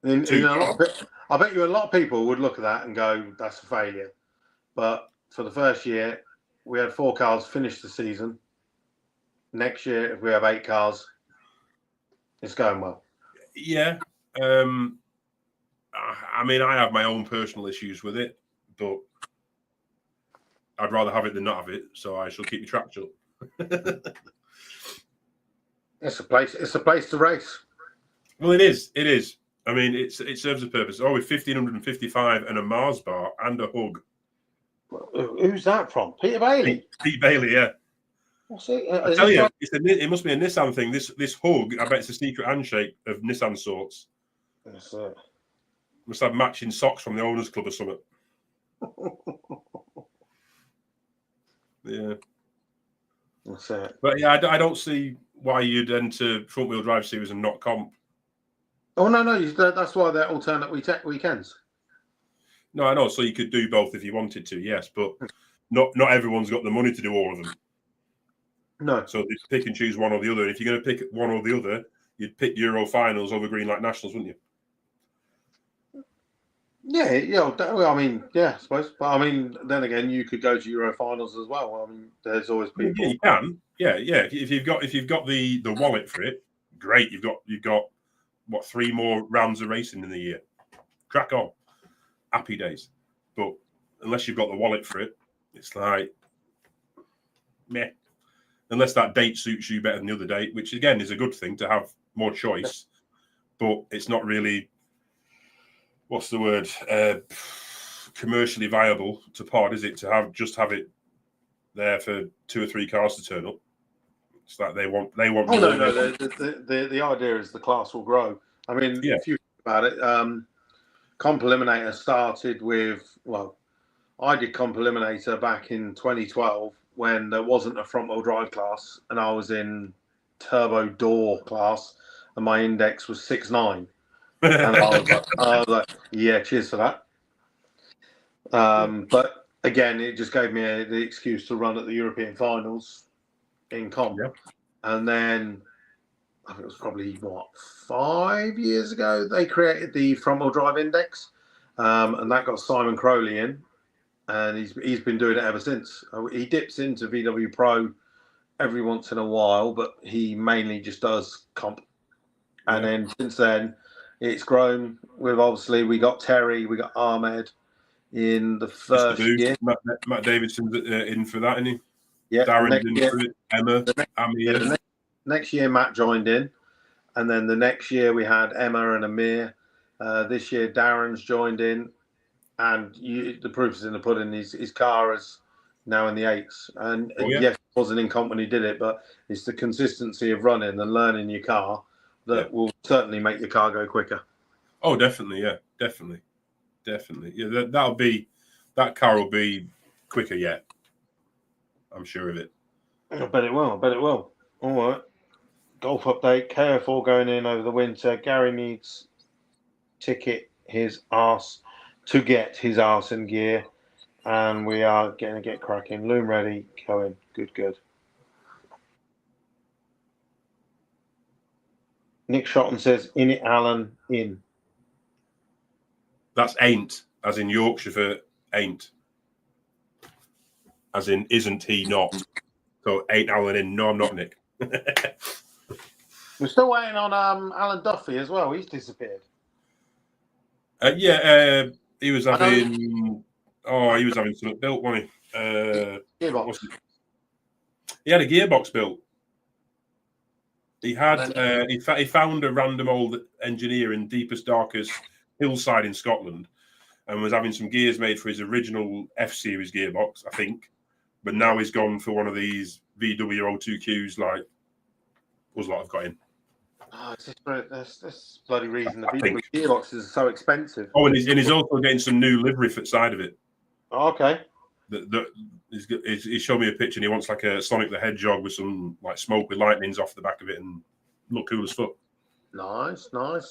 in a lot of, I bet you a lot of people would look at that and go, that's a failure. But for the first year, we had 4 cars finish the season. Next year, if we have 8 cars, it's going well. Yeah. I mean, I have my own personal issues with it, but I'd rather have it than not have it, so I shall keep the track shut. It's a place to race. Well, it is. I mean, it serves a purpose. Oh, with 1,555 and a Mars bar and a hug. Who's that from? Peter Bailey? Pete Bailey, yeah. What's it? I tell you, it must be a Nissan thing. This hug, I bet it's a secret handshake of Nissan sorts. That's it. Must have matching socks from the owners' club or something. Yeah. That's it. But yeah, I don't see why you'd enter front wheel drive series and not comp. Oh no, that's why they're alternate weekends. No, I know. So you could do both if you wanted to, yes, but not everyone's got the money to do all of them. No. So they pick and choose one or the other. If you're going to pick one or the other, you'd pick Euro finals over Green Light Nationals, wouldn't you? Yeah. I mean, yeah, I suppose. But I mean, then again, you could go to Euro finals as well. I mean, there's always people. Yeah, you can. Yeah. If you've got the wallet for it, great. You've got what 3 more rounds of racing in the year. Crack on. Happy days. But unless you've got the wallet for it, it's like meh. Unless that date suits you better than the other date, which again is a good thing to have more choice, but it's not really, what's the word, commercially viable to pod, is it? To have it there for 2 or 3 cars to turn up. It's like they want. Oh no. The idea is the class will grow. I mean, if you think about it, Comp Eliminator started with, well, I did Comp Eliminator back in 2012 when there wasn't a front wheel drive class, and I was in turbo door class, and my index was 6.9. And I was like, yeah, cheers for that. But again, it just gave me the excuse to run at the European finals in comp. Yeah. And then I think it was probably 5 years ago they created the front wheel drive index, and that got Simon Crowley in, and he's been doing it ever since. He dips into VW Pro every once in a while, but he mainly just does comp. And then since then, it's grown. We got Terry, we got Ahmed in the first year. Matt Davidson's in for that, isn't he? Yeah. Darren's in for it. Emma, Amir. Next year, Matt joined in, and then the next year we had Emma and Amir, This year, Darren's joined in, and the proof is in the pudding. His car is now in the eights, and yes, it wasn't incompetent when he did it, but it's the consistency of running and learning your car that will certainly make your car go quicker. Oh, definitely, yeah, definitely. Yeah, that car will be quicker yet. I'm sure of it. I bet it will. All right. Golf update. KO4 going in over the winter. Gary needs ticket his arse to get his arse in gear. And we are going to get cracking. Loom ready. Going. Good. Nick Shotton says, in it, Alan, in. That's ain't, as in Yorkshire for ain't. As in, isn't he not? So ain't Alan in? No, I'm not, Nick. We're still waiting on Alan Duffy as well. He's disappeared. He was having. He was having something built, wasn't he? Gearbox. He had a gearbox built. He had. He found a random old engineer in deepest, darkest hillside in Scotland, and was having some gears made for his original F series gearbox, I think. But now he's gone for one of these VW02Qs, like was what I've got in. Oh, that's bloody reason the VW gearboxes are so expensive. Oh, and he's also getting some new livery for the side of it. Oh, okay. He showed me a picture, and he wants like a Sonic the Hedgehog with some like smoke with lightnings off the back of it, and look cool as fuck. Nice.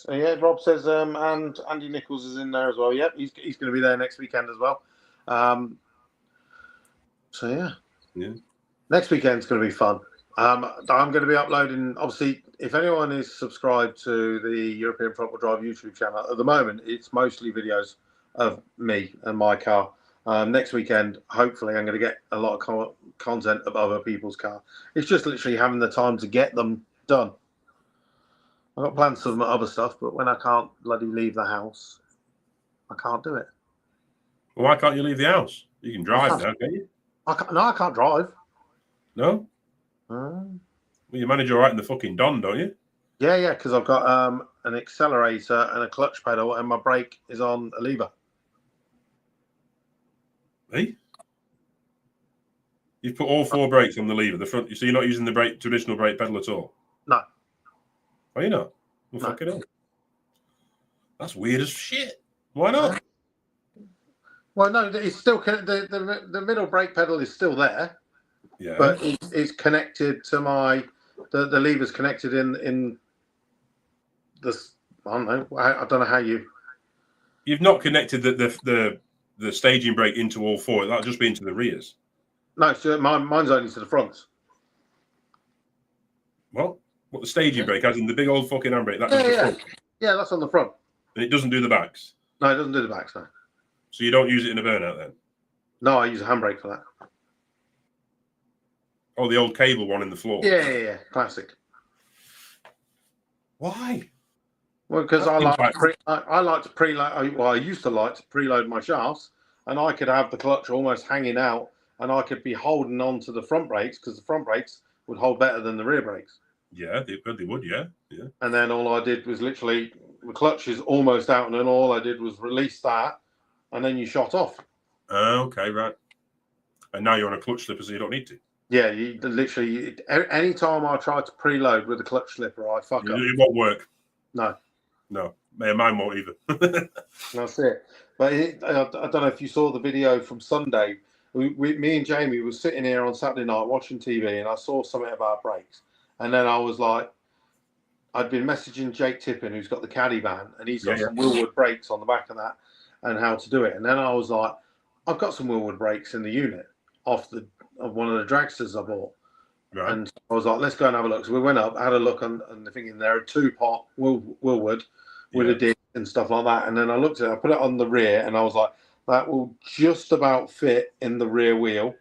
Yeah, Rob says, and Andy Nichols is in there as well. Yep, he's going to be there next weekend as well. So yeah. Next weekend's going to be fun. I'm going to be uploading. Obviously, if anyone is subscribed to the European Front Wheel Drive YouTube channel, at the moment it's mostly videos of me and my car. Next weekend, hopefully, I'm going to get a lot of content of other people's car. It's just literally having the time to get them done. I've got plans for some other stuff, but when I can't bloody leave the house, I can't do it. Well, why can't you leave the house? You can drive now, can't you? I can't drive. No? Well, you manage all right in the fucking Don, don't you? Yeah, because I've got an accelerator and a clutch pedal, and my brake is on a lever. Hey? You've put all four brakes on the lever, the front. So you're not using the traditional brake pedal at all? No. Are you not? Well, fuck it up. That's weird as shit. Why not? Well, no, it's still the middle brake pedal is still there. Yeah. But it's connected to the lever's connected in this. I don't know. I don't know how You've not connected the staging brake into all four. That'll just be into the rears. No, mine's only to the fronts. Well, what the staging brake, as in the big old fucking handbrake? Yeah, that's on the front. And it doesn't do the backs? No, it doesn't do the backs, no. So you don't use it in a burnout then? No, I use a handbrake for that. Oh, the old cable one in the floor? Yeah. Classic. Why? Well, because I like to preload. Well, I used to like to preload my shafts, and I could have the clutch almost hanging out, and I could be holding on to the front brakes because the front brakes would hold better than the rear brakes. Yeah, they would, yeah. And then all I did was literally, the clutch is almost out, and then all I did was release that, and then you shot off. Okay, right. And now you're on a clutch slipper, so you don't need to. Yeah, you literally, any time I try to preload with a clutch slipper, I fuck up. It won't work. No. Mine won't either. That's it. But I don't know if you saw the video from Sunday. Me and Jamie were sitting here on Saturday night watching TV, and I saw something about brakes. And then I was like, I'd been messaging Jake Tippin, who's got the caddy van, and he's got some Willwood brakes on the back of that and how to do it. And then I was like, I've got some Willwood brakes in the unit of one of the dragsters I bought. Right. And I was like, let's go and have a look. So we went up, had a look on the thing in there, a 2-pot Willwood with a disc and stuff like that. And then I looked at it, I put it on the rear, and I was like, that will just about fit in the rear wheel.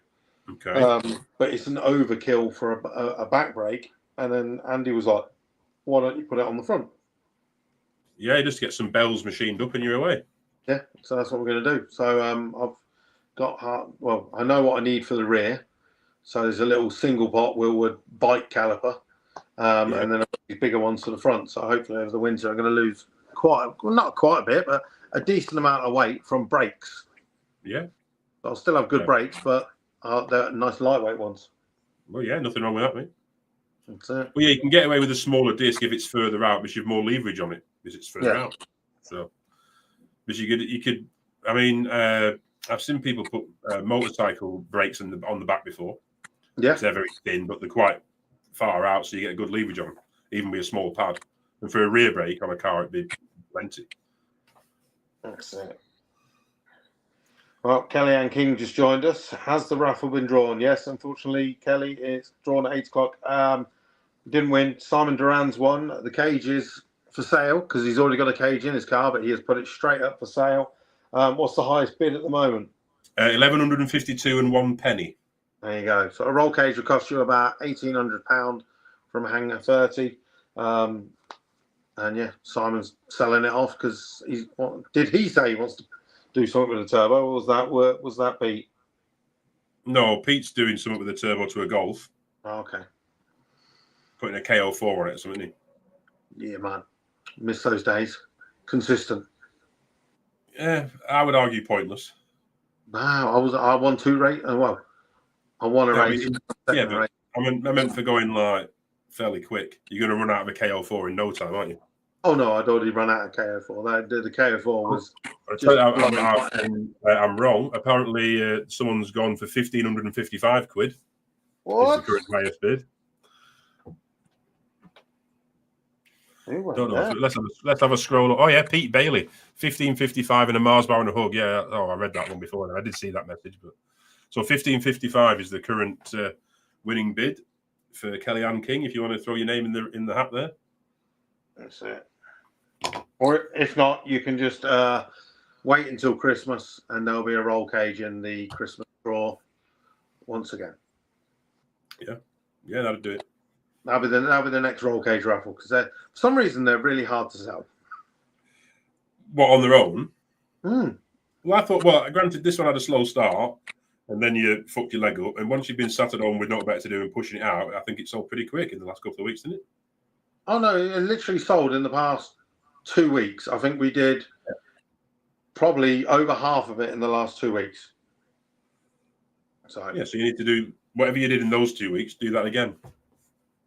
Okay. But it's an overkill for a back brake. And then Andy was like, why don't you put it on the front? Yeah, just get some bells machined up and you're away. Yeah, so that's what we're going to do. So I've got, I know what I need for the rear. So there's a little single pot Willwood bike caliper. And then these bigger ones for the front. So hopefully over the winter I'm going to lose not quite a bit, but a decent amount of weight from brakes. Yeah. I'll still have good brakes, but they're nice lightweight ones. Well, yeah, nothing wrong with that, mate. That's it. Well, yeah, you can get away with a smaller disc if it's further out, because you have more leverage on it because it's further out. So, because you could. I mean, I've seen people put motorcycle brakes on the back before. Yeah, they're very thin, but they're quite far out, so you get a good leverage on them, even with a small pad. And for a rear brake on a car, it'd be plenty. That's it. Well, Kellyanne King just joined us. Has the raffle been drawn? Yes, unfortunately, Kelly, it's drawn at 8 o'clock. Didn't win. Simon Duran's won. The cage is for sale because he's already got a cage in his car, but he has put it straight up for sale. What's the highest bid at the moment? 1,152 and 1 penny. There you go. So a roll cage will cost you about £1,800 from H30. And yeah, Simon's selling it off because did he say he wants to do something with the turbo? Or was that Pete? No, Pete's doing something with the turbo to a Golf. Oh, okay. Putting a KO4 on it or something. Yeah, man. Miss those days. Consistent. Yeah, I would argue pointless. Wow, I won 2 race. Well, I won a race. Yeah, but I meant for going like fairly quick. You're going to run out of a KO4 in no time, aren't you? Oh no, I'd already run out of KO4. The KO4 was. I'm wrong. Apparently, someone's gone for £1,555. What? Is the current highest bid. Don't know. Let's have a scroll. Oh yeah, Pete Bailey, 1555 and a Mars bar and a hug. Yeah. Oh, I read that one before. And I did see that message. But so 1555 is the current winning bid for Kellyanne King. If you want to throw your name in the hat there. That's it. Or if not, you can just wait until Christmas, and there'll be a roll cage in the Christmas draw once again. Yeah, that'll do it. That'll be the next roll cage raffle because for some reason they're really hard to sell. What, on their own? Mm. Well, I thought. Well, granted, this one had a slow start, and then you fucked your leg up. And once you've been sat at home with not better to do and pushing it out, I think it sold pretty quick in the last couple of weeks, didn't it? Oh no, it literally sold in the past 2 weeks. I think we did probably over half of it in the last 2 weeks. So yeah, so you need to do whatever you did in those 2 weeks. Do that again.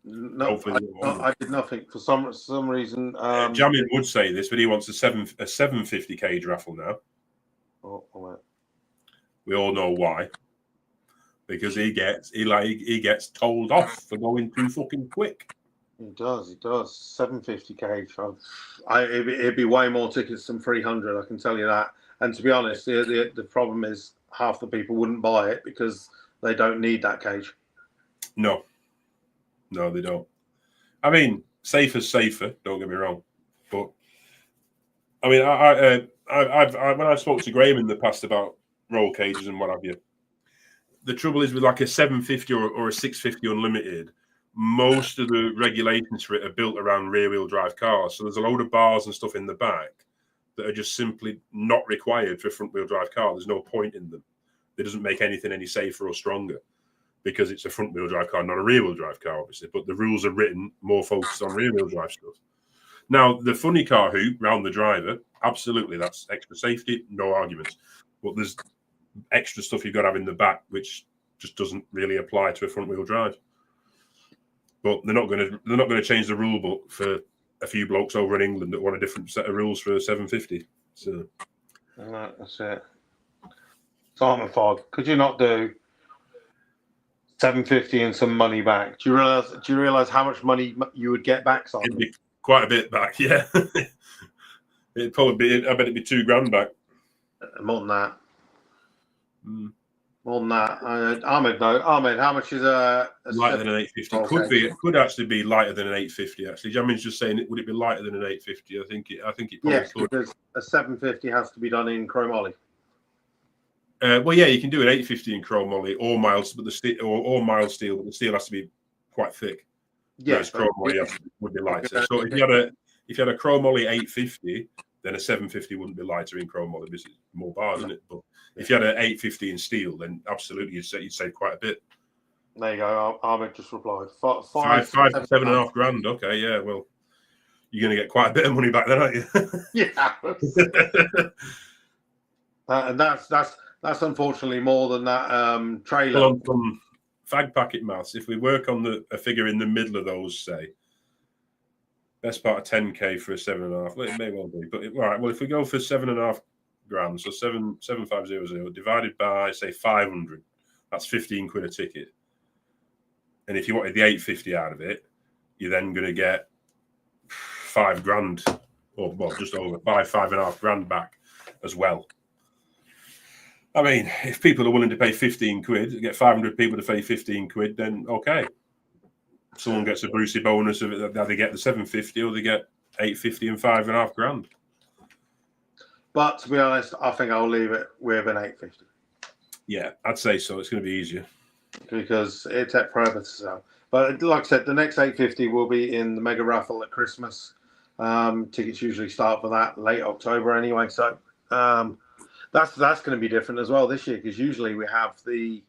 No, I did nothing for some reason. Jamin would say this, but he wants a 750 cage raffle now. Oh, we all know why. Because he gets told off for going too fucking quick. He does. 750 cage. It'd be way more tickets than 300. I can tell you that. And to be honest, the problem is half the people wouldn't buy it because they don't need that cage. No, they don't. I mean, safer's safer. Don't get me wrong, but I mean, when I spoke to Graham in the past about roll cages and what have you, the trouble is with like a 750 or a 650 unlimited, most of the regulations for it are built around rear-wheel drive cars. So there's a load of bars and stuff in the back that are just simply not required for a front-wheel drive car. There's no point in them. It doesn't make anything any safer or stronger, because it's a front-wheel drive car, not a rear-wheel drive car, obviously. But the rules are written more focused on rear-wheel drive stuff. Now, the funny car hoop round the driver, absolutely, that's extra safety, no arguments. But there's extra stuff you've got to have in the back, which just doesn't really apply to a front-wheel drive. But they're not going to change the rule book for a few blokes over in England that want a different set of rules for a 750. So that's it. Simon Fogg, could you not do 750 and some money back? Do you realize how much money you would get back, Simon? It'd be quite a bit back, yeah. It'd probably be. I bet it'd be $2,000 back. More than that. More than that. Ahmed, how much is lighter than an 850? Could actually be lighter than an 850. Actually, Jamin's just saying, would it be lighter than an 850? I think it probably could. Because a 750 has to be done in chromoly. Well, yeah, you can do an 850 in chromoly or mild, but the steel or mild steel, but the steel has to be quite thick. Yes, chromoly would be lighter. So if you had a chromoly 850, then a 750 wouldn't be lighter in chromoly because it's more bars, isn't it? But if you had an 850 in steel, then absolutely you'd save quite a bit. There you go. Ahmed just replied. $5 to $7,500. Okay, yeah. Well, you're going to get quite a bit of money back then, aren't you? Yeah. And that's unfortunately more than that trailer. Well, on some fag packet maths, if we work on a figure in the middle of those, say, best part of 10k for a 7.5, well, it may well be, but all right. Well, if we go for 7.5 grand, so 7,500 divided by say 500, that's 15 quid a ticket. And if you wanted the 850 out of it, you're then going to get 5 grand, or well, just over 5.5 grand back as well. I mean, if people are willing to pay 15 quid, get 500 people to pay 15 quid, then okay. Someone gets a Brucey bonus of it, that they get the 750 or they get 850 and 5.5 grand. But to be honest, I think I'll leave it with an 850. Yeah, I'd say so. It's going to be easier. Because it took forever to sell. But like I said, the next 850 will be in the mega raffle at Christmas. Tickets usually start for that late October anyway. So that's going to be different as well this year, because usually we have the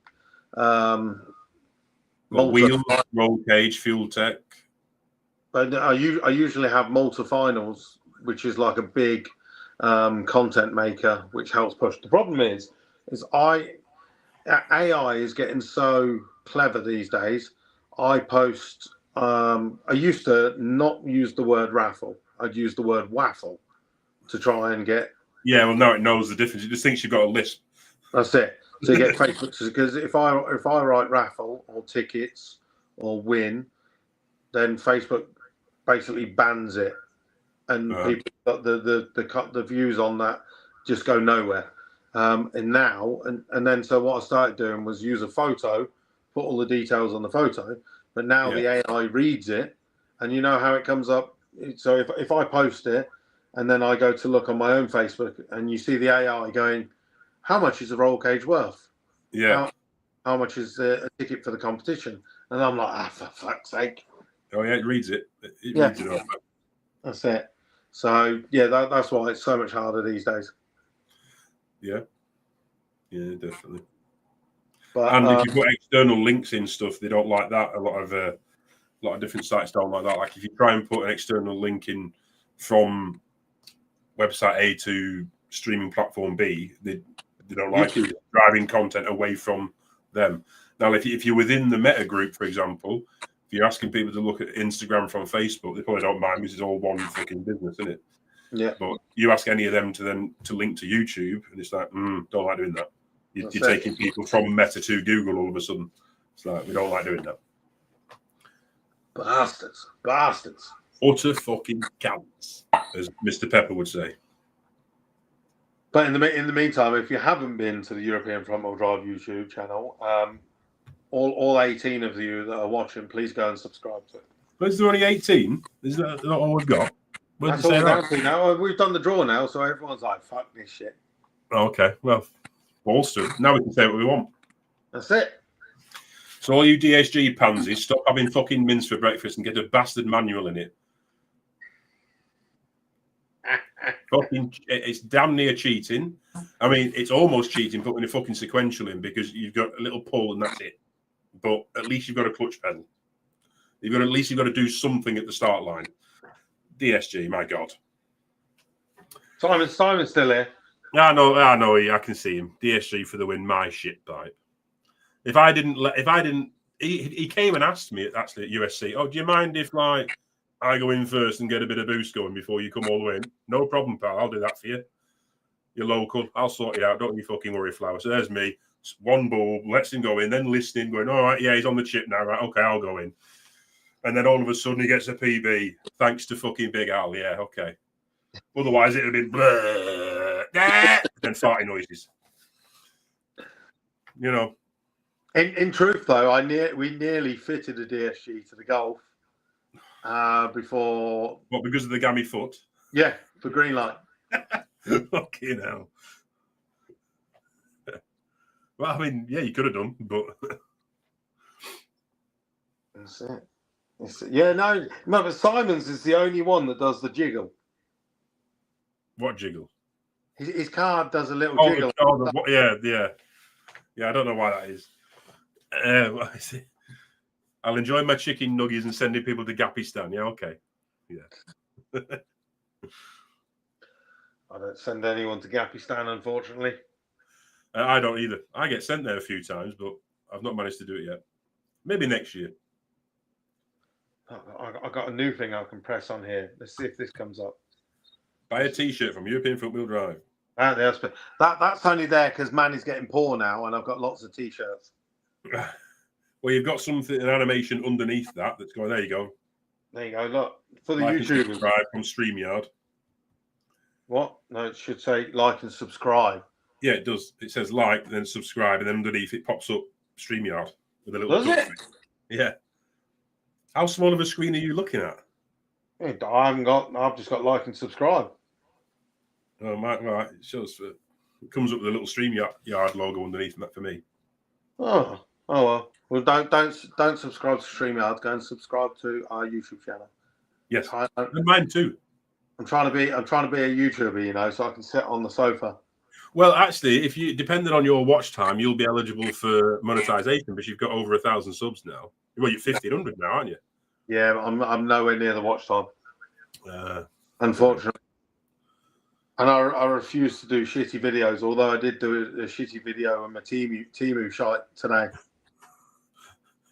wheels, roll cage, fuel tech. But I usually have Malta finals, which is like a big content maker, which helps push. The problem is AI is getting so clever these days. I post. I used to not use the word raffle. I'd use the word waffle to try and get. Yeah, well, now it knows the difference. It just thinks you've got a lisp. That's it. To get Facebook, because if I write raffle or tickets or win, then Facebook basically bans it, and people the views on that just go nowhere. And now and then so what I started doing was use a photo, put all the details on the photo, but now the AI reads it, and you know how it comes up. So if I post it and then I go to look on my own Facebook, and you see the AI going, how much is a roll cage worth? Yeah. How much is a ticket for the competition? And I'm like, for fuck's sake. Oh yeah, it reads it. It reads it over. That's it. So yeah, that's why it's so much harder these days. Yeah. Yeah, definitely. But, and if you put external links in stuff, they don't like that. A lot of different sites don't like that. Like if you try and put an external link in from website A to streaming platform B, they don't like it. Driving content away from them. Now, if you're within the meta group, for example, if you're asking people to look at Instagram from Facebook, they probably don't mind because it's all one fucking business, isn't it? Yeah. But you ask any of them to link to YouTube, and it's like, don't like doing that. You're taking people from Meta to Google all of a sudden. It's like, we don't like doing that. Bastards. Utter fucking counts, as Mr. Pepper would say. But in the meantime, if you haven't been to the European Front Wheel Drive YouTube channel, all 18 of you that are watching, please go and subscribe to it. But is there only 18? Is that not all we've got? That's all we're down to now. We've done the draw now, so everyone's like, fuck this shit. Okay, well, bolster. Now we can say what we want. That's it. So all you DSG pansies, stop having fucking mince for breakfast and get a bastard manual in it. Fucking, it's damn near cheating. I mean, it's almost cheating putting a fucking sequential in because you've got a little pull and that's it. But at least you've got a clutch pedal. At least you've got to do something at the start line. DSG, my God. Simon's still here. I know, I can see him. DSG for the win, my shit pipe. He came and asked me actually at USC, oh, do you mind if like I go in first and get a bit of boost going before you come all the way in? No problem, pal. I'll do that for you. You're local. I'll sort you out. Don't you fucking worry, Flower. So there's me. One bulb, lets him go in, then listening, going, all right, yeah, he's on the chip now. Right, okay, I'll go in. And then all of a sudden he gets a PB, thanks to fucking Big Al. Yeah, okay. Otherwise it'd have been then farting noises. You know. In truth, though, we nearly fitted a DSG to the Golf before. What, because of the gammy foot? Yeah, for green light. Fucking hell. Well, I mean, yeah, you could have done, but that's it. Yeah, no, but Simon's is the only one that does the jiggle. What jiggle? His card does a little jiggle. Yeah. I don't know why that is. What is it? I'll enjoy my chicken nuggies and sending people to Gappy Stan. Yeah, okay. Yeah. I don't send anyone to Gapistan, unfortunately. I don't either. I get sent there a few times, but I've not managed to do it yet. Maybe next year. I got a new thing I can press on here. Let's see if this comes up. Buy a T-shirt from European Front Wheel Drive. That's only there because Manny's getting poor now, and I've got lots of T-shirts. Well, you've got something, an animation underneath that's going. There you go. There you go. Look for the like YouTubers. Subscribe from StreamYard. What? No, it should say like and subscribe. Yeah, it does. It says like, then subscribe, and then underneath it pops up StreamYard with a little. Does it? Yeah. How small of a screen are you looking at? I've just got like and subscribe. Oh, right. It shows. It comes up with a little StreamYard logo underneath for me. Oh well. Well, don't subscribe to StreamYard. Go and subscribe to our YouTube channel. Yes, and mine too. I'm trying to be a YouTuber, you know, so I can sit on the sofa. Well, actually, if you depending on your watch time, you'll be eligible for monetization because you've got over 1,000 subs now. Well, you're 1,500 now, aren't you? Yeah, but I'm nowhere near the watch time. Unfortunately. And I refuse to do shitty videos, although I did do a shitty video on my Temu shite today.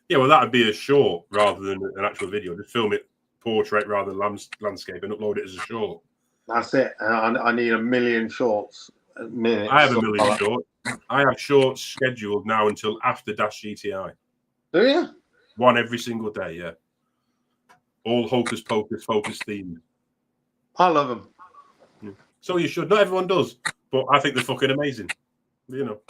Yeah, well, that would be a short rather than an actual video. Just film it portrait rather than landscape and upload it as a short. That's it. I need 1 million shorts. I have 1 million shorts. I have shorts scheduled now until after Dash GTI. Do you? One every single day, yeah. All hocus pocus focus themed. I love them. Yeah. So you should. Not everyone does, but I think they're fucking amazing. You know.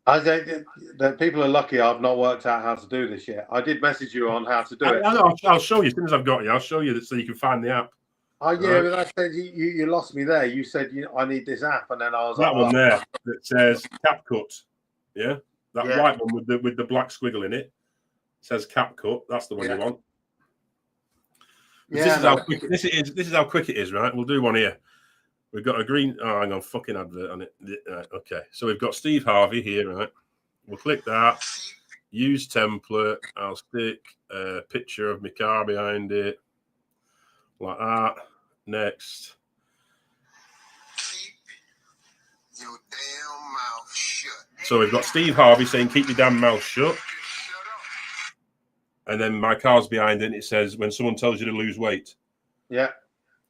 I think that people are lucky I've not worked out how to do this yet. I did message you on how to do it. I'll show you as soon as I've got you. I'll show you that so you can find the app. Oh yeah, but I said you lost me there. You said I need this app, and then I was that one there that says CapCut. Yeah, that white one with the black squiggle in it says CapCut. That's the one you want. Yeah, this is how quick this is. This is how quick it is, right? We'll do one here. We've got a green. Oh, hang on, fucking advert on it. Okay, so we've got Steve Harvey here, right? We'll click that. Use template. I'll stick a picture of my car behind it, like that. Next. Keep your damn mouth shut. So we've got Steve Harvey saying, "Keep your damn mouth shut." And then my car's behind it. And it says, "When someone tells you to lose weight." Yeah.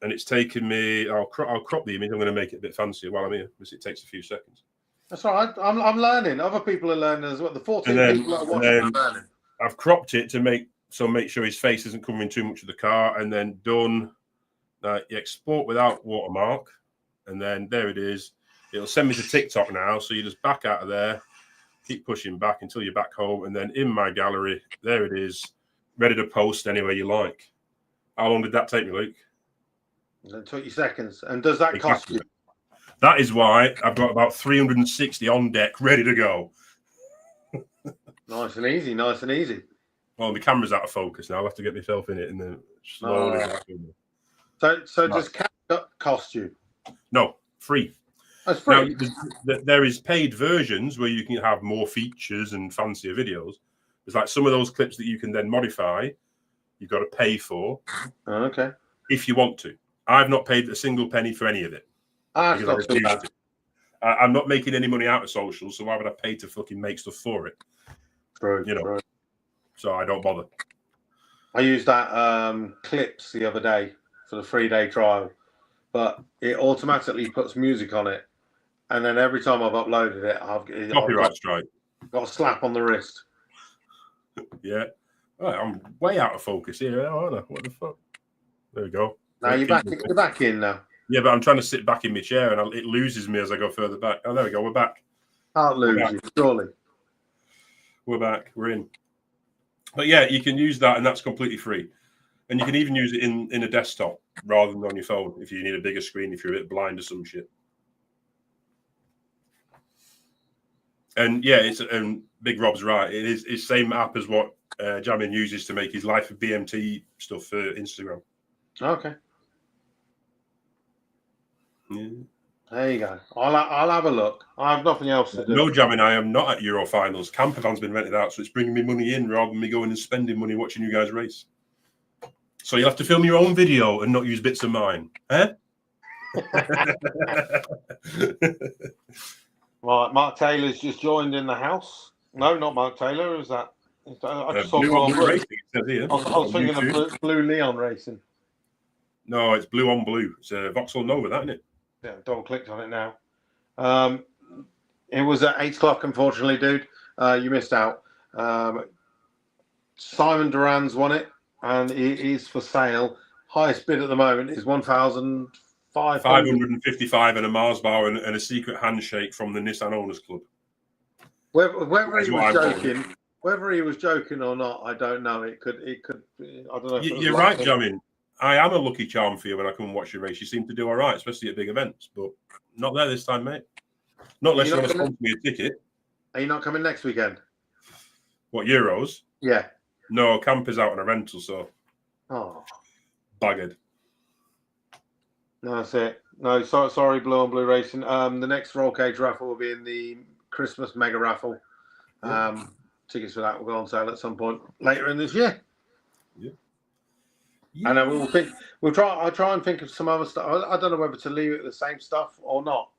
And it's taken me. I'll crop the image. I'm going to make it a bit fancier while I'm here, because it takes a few seconds. That's all right. I'm learning. Other people are learning as well. The 14 people that are watching are learning. I've cropped it to make sure his face isn't covering too much of the car, and then done. You export without watermark, and then there it is. It'll send me to TikTok now. So you just back out of there, keep pushing back until you're back home, and then in my gallery, there it is, ready to post anywhere you like. How long did that take me, Luke? 20 seconds. And does that cost you? That is why I've got about 360 on deck, ready to go. Nice and easy. Nice and easy. Well, the camera's out of focus now. I'll have to get myself in it and then slowly. So does CapCut cost you? No, free. That's free. Now, there is paid versions where you can have more features and fancier videos. There's like some of those clips that you can then modify. You've got to pay for. Oh, okay. If you want to. I've not paid a single penny for any of it. That's not too bad. I'm not making any money out of social, so why would I pay to fucking make stuff for it? True, you know. True. So I don't bother. I used that clips the other day for the 3-day trial, but it automatically puts music on it, and then every time I've uploaded it, I've copyright strike. Got a slap on the wrist. Yeah, I'm way out of focus here, aren't I? What the fuck? There we go. Now you're back in now. Yeah, but I'm trying to sit back in my chair, and it loses me as I go further back. Oh, there we go. We're back. Can't lose you, surely. We're back. We're in. But yeah, you can use that, and that's completely free. And you can even use it in a desktop rather than on your phone if you need a bigger screen, if you're a bit blind or some shit. And yeah, Big Rob's right. It is the same app as what Jamin uses to make his Life of BMT stuff for Instagram. Okay. Yeah. There you go. I'll have a look. I have nothing else to do. No, Jamin, I am not at Euro finals. Campervan's been rented out, so it's bringing me money in rather than me going and spending money watching you guys race. So you'll have to film your own video and not use bits of mine, eh? Right, Mark Taylor's just joined in the house. No, not Mark Taylor. Is that? I just saw Blue Blue on on Blue Blue. Racing, it says here. I was thinking of Blue Leon Racing. No, it's Blue on Blue. It's Vauxhall Nova, that, isn't it? Yeah, double clicked on it now. It was at 8 o'clock, unfortunately, dude. You missed out. Simon Duran's won it, and it is for sale. Highest bid at the moment is 1,500. 555 and a Mars bar and a secret handshake from the Nissan Owners Club. Whether he was joking or not, I don't know. It could. I don't know. You're right, Jamin. I am a lucky charm for you when I come and watch your race. You seem to do all right, especially at big events, but not there this time, mate. Not unless you want to sponsor me a ticket. Are you not coming next weekend? What, Euros? Yeah. No, camp is out on a rental, so. Oh. Bagged. No, that's it. No, sorry, Blue on Blue Racing. The next roll cage raffle will be in the Christmas mega raffle. Tickets for that will go on sale at some point later in this year. Yeah. And we'll try. I'll try and think of some other stuff. I don't know whether to leave it the same stuff or not.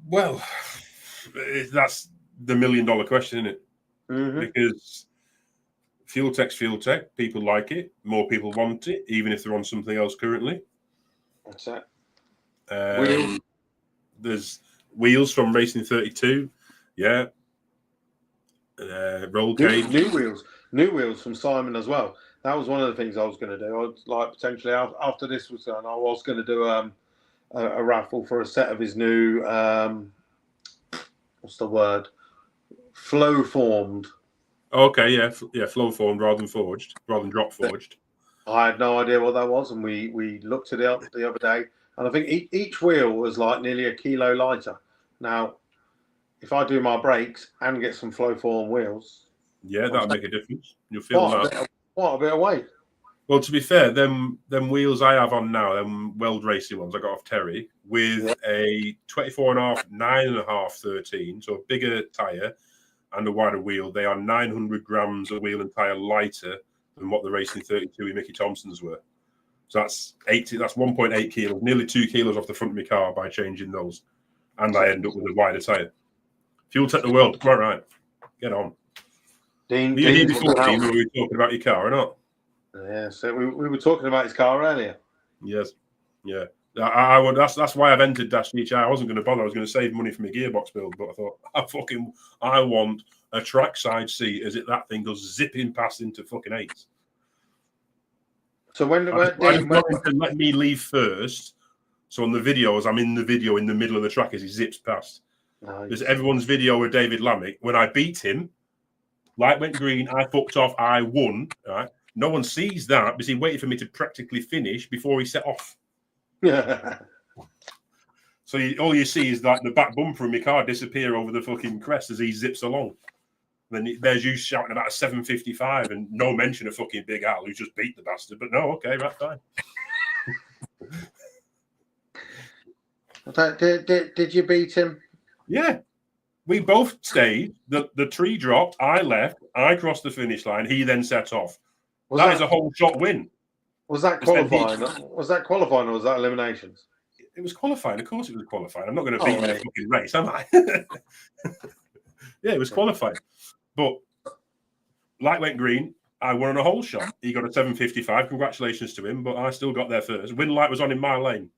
Well, that's the $1 million question, isn't it? Mm-hmm. Because fuel tech, people like it. More people want it, even if they're on something else currently. That's it. There's wheels from Racing 32. Yeah. Roll cage. New wheels from Simon as well. That was one of the things I was going to do. I was like potentially after this was done, I was going to do a raffle for a set of his new what's the word? Flow formed. Okay, yeah, flow formed rather than forged, rather than drop forged. I had no idea what that was, and we looked at it up the other day, and I think each wheel was like nearly a kilo lighter. Now, if I do my brakes and get some flow form wheels, yeah, that'll make a difference. You'll feel quite a bit of weight. Well, to be fair, them wheels I have on now, them Weld Racing ones I got off Terry, with a 24.5, 9.5, 13, so a bigger tyre and a wider wheel, they are 900 grams of wheel and tyre lighter than what the Racing 32 with Mickey Thompson's were. So that's 1.8 kilos, nearly 2 kilos off the front of my car by changing those. And I end up with a wider tyre. Fuel Tech the World, quite right. Get on. Dean, were you before, Dean, were we talking about your car or not? Yeah, so we were talking about his car earlier. Yes, yeah. I would. That's why I've entered Dash DHI. I wasn't going to bother. I was going to save money for my gearbox build, but I thought I want a trackside seat as that thing goes zipping past into fucking eights. So when let me leave first. So on the videos, I'm in the video in the middle of the track as he zips past. Nice. There's everyone's video with David Lammick. When I beat him, light went green. I fucked off. I won. Right. No one sees that because he waited for me to practically finish before he set off. Yeah. So all you see is like the back bumper of my car disappear over the fucking crest as he zips along. Then there's you shouting about a 755 and no mention of fucking Big Al who just beat the bastard. But no, okay, right, fine. Did you beat him? Yeah. We both stayed. The tree dropped. I left. I crossed the finish line. He then set off. That is a whole shot win. Was that qualifying? Was that qualifying or was that eliminations? It was qualifying. Of course it was qualifying. I'm not going to beat him in a fucking race, am I? Yeah, it was qualifying. But light went green. I won on a whole shot. He got a 755. Congratulations to him, but I still got there first. Win light was on in my lane.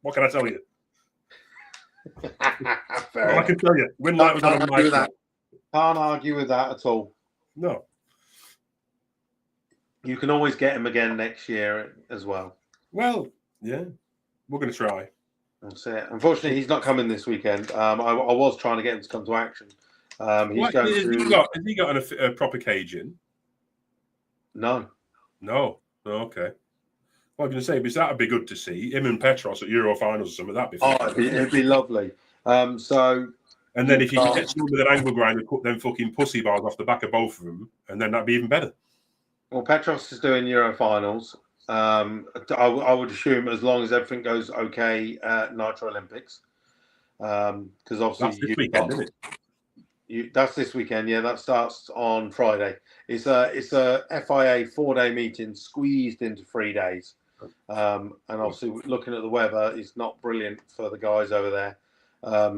What can I tell you? I can tell you. Win light was on in my lane. Can't argue with that at all. No. You can always get him again next year as well. Well, yeah. We're going to try. That's it. Unfortunately, he's not coming this weekend. I was trying to get him to come to action. Has he got a proper cage in? No. No. Oh, okay. Well, I was going to say, because that would be good to see. Him and Petros at Euro finals or something. That'd be fun. It'd be lovely. And then if you can get someone with an angle grinder, cut them fucking pussy bars off the back of both of them, and then that'd be even better. Well, Petros is doing Euro finals. I would assume as long as everything goes okay at Nitro Olympics, because obviously that's this weekend, isn't it? That's this weekend. Yeah, that starts on Friday. It's a FIA 4-day meeting squeezed into 3 days. And obviously, looking at the weather, it's not brilliant for the guys over there.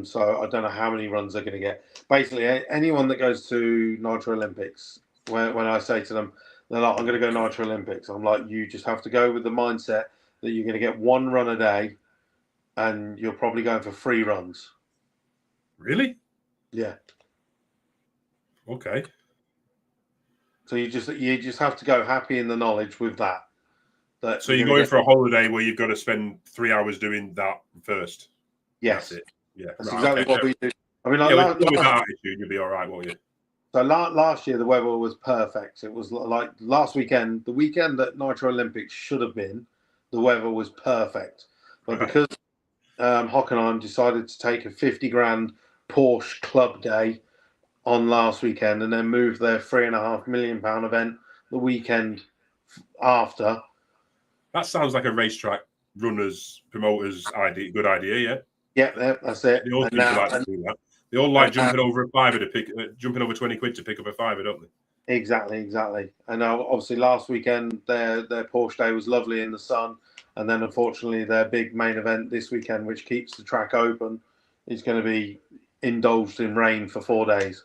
So I don't know how many runs they're going to get. Basically, anyone that goes to Nitro Olympics, when I say to them, they're like, I'm going to go Nitro Olympics. I'm like, you just have to go with the mindset that you're going to get 1 run a day and you're probably going for 3 runs. Really? Yeah. Okay. So you just have to go happy in the knowledge with that. So you're going for a holiday where you've got to spend 3 hours doing that first. Yes. That's it. Yeah. That's exactly what we do. I mean, with that attitude, you'll be all right, won't you? So last year the weather was perfect. It was like last weekend, the weekend that Nitro Olympics should have been, the weather was perfect. But because Hockenheim decided to take a 50 grand Porsche club day on last weekend and then move their £3.5 million event the weekend after. That sounds like a racetrack runners, promoters idea. Good idea, yeah. Yeah, that's it. They all like to do that. They all like jumping over a fiver jumping over 20 quid to pick up a fiver, don't they? Exactly. And obviously last weekend their Porsche day was lovely in the sun, and then unfortunately their big main event this weekend, which keeps the track open, is going to be indulged in rain for 4 days.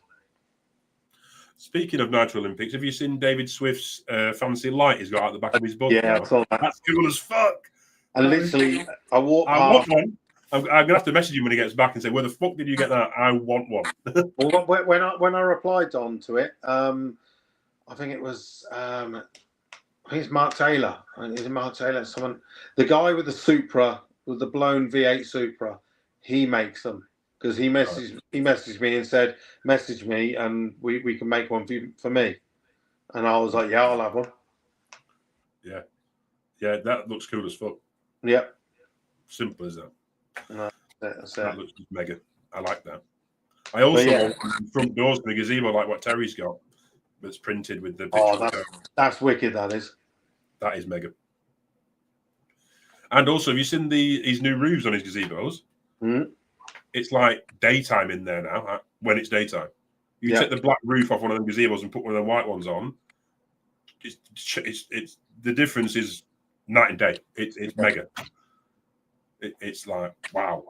Speaking of Nitro Olympics, have you seen David Swift's fancy light he's got at the back of his book? Yeah, I saw that. That's cool as fuck. And literally, I want one. I'm going to have to message him when he gets back and say, where the fuck did you get that? I want one. Well, when I replied onto it, I think it was it's Mark Taylor. Is it Mark Taylor? Someone, the guy with the Supra, with the blown V8 Supra, he makes them. Because he messaged me and said, message me and we can make one for me. And I was like, yeah, I'll have one. Yeah. Yeah, that looks cool as fuck. Yep. Simple as that. No, that's that looks just mega. I like that. I also want front doors for the gazebo like what Terry's got. That's printed with the picture. That's wicked, that is. That is mega. And also, have you seen his new roofs on his gazebos? Mm-hmm. It's like daytime in there now, when it's daytime. You take the black roof off one of them gazebos and put one of the white ones on. It's the difference is night and day. It's mega. It's like, wow.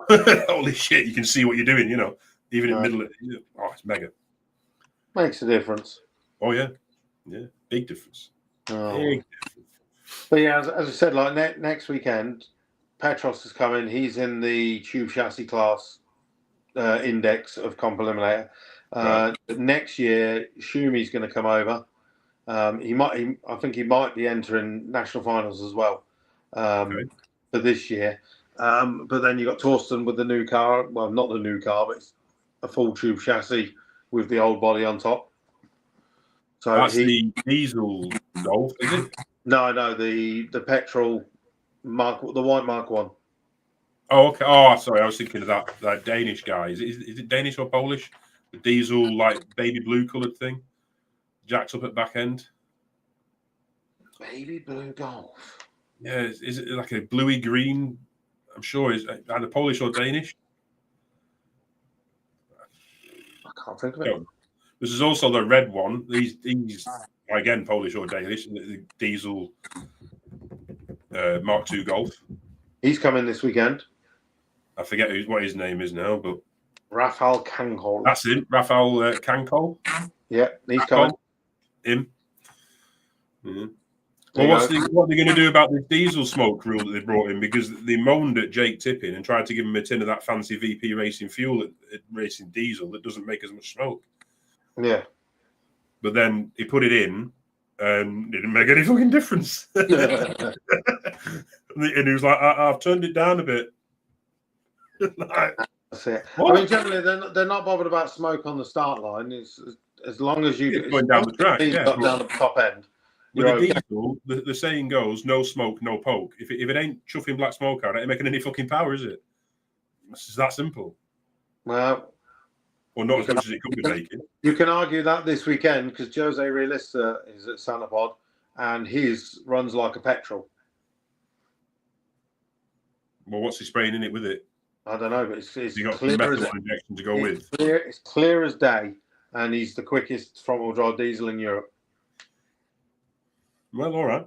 Holy shit, you can see what you're doing, even in the middle of it. Oh, it's mega. Makes a difference. Oh, yeah. Yeah, big difference. Oh. Big difference. But yeah, as I said, like next weekend, Petros is coming. He's in the tube chassis class index of Comp Eliminator. Right. Next year, Shumi's going to come over. I think he might be entering national finals as well for this year. But then you got Torsten with the new car. Well, not the new car, but it's a full tube chassis with the old body on top. So that's the diesel Golf, is it? No, the petrol Mark, the white Mark 1. Oh, okay. Oh, sorry, I was thinking of that Danish guy. Is it Danish or Polish? The diesel, like baby blue coloured thing, jacked up at back end. Baby blue Golf. Yeah, is it like a bluey green? I'm sure it's either Polish or Danish. I can't think of it. This is also the red one. These again Polish or Danish. The diesel Mark II Golf. He's coming this weekend. I forget what his name is now, but Rafael Kankol. That's him, Rafael Kankol. Yeah, he's coming. Him. Mm-hmm. Well, what are they going to do about this diesel smoke rule that they brought in? Because they moaned at Jake Tipping and tried to give him a tin of that fancy VP Racing fuel at Racing Diesel that doesn't make as much smoke. Yeah. But then he put it in and it didn't make any fucking difference. And he was like, I've turned it down a bit. That's it. What? I mean, generally, they're not bothered about smoke on the start line. It's as long as you going down the track, down the top end. With the diesel, the saying goes, no smoke, no poke. If it ain't chuffing black smoke out, it ain't making any fucking power, is it? It's that simple. Well, or not as much as it could be making. You can argue that this weekend because Jose Realista is at Santa Pod and his runs like a petrol. Well, what's he spraying in it with it? I don't know, but it's you got clear as injection to go with. It's clear as day and he's the quickest front-wheel drive diesel in Europe. Well, all right.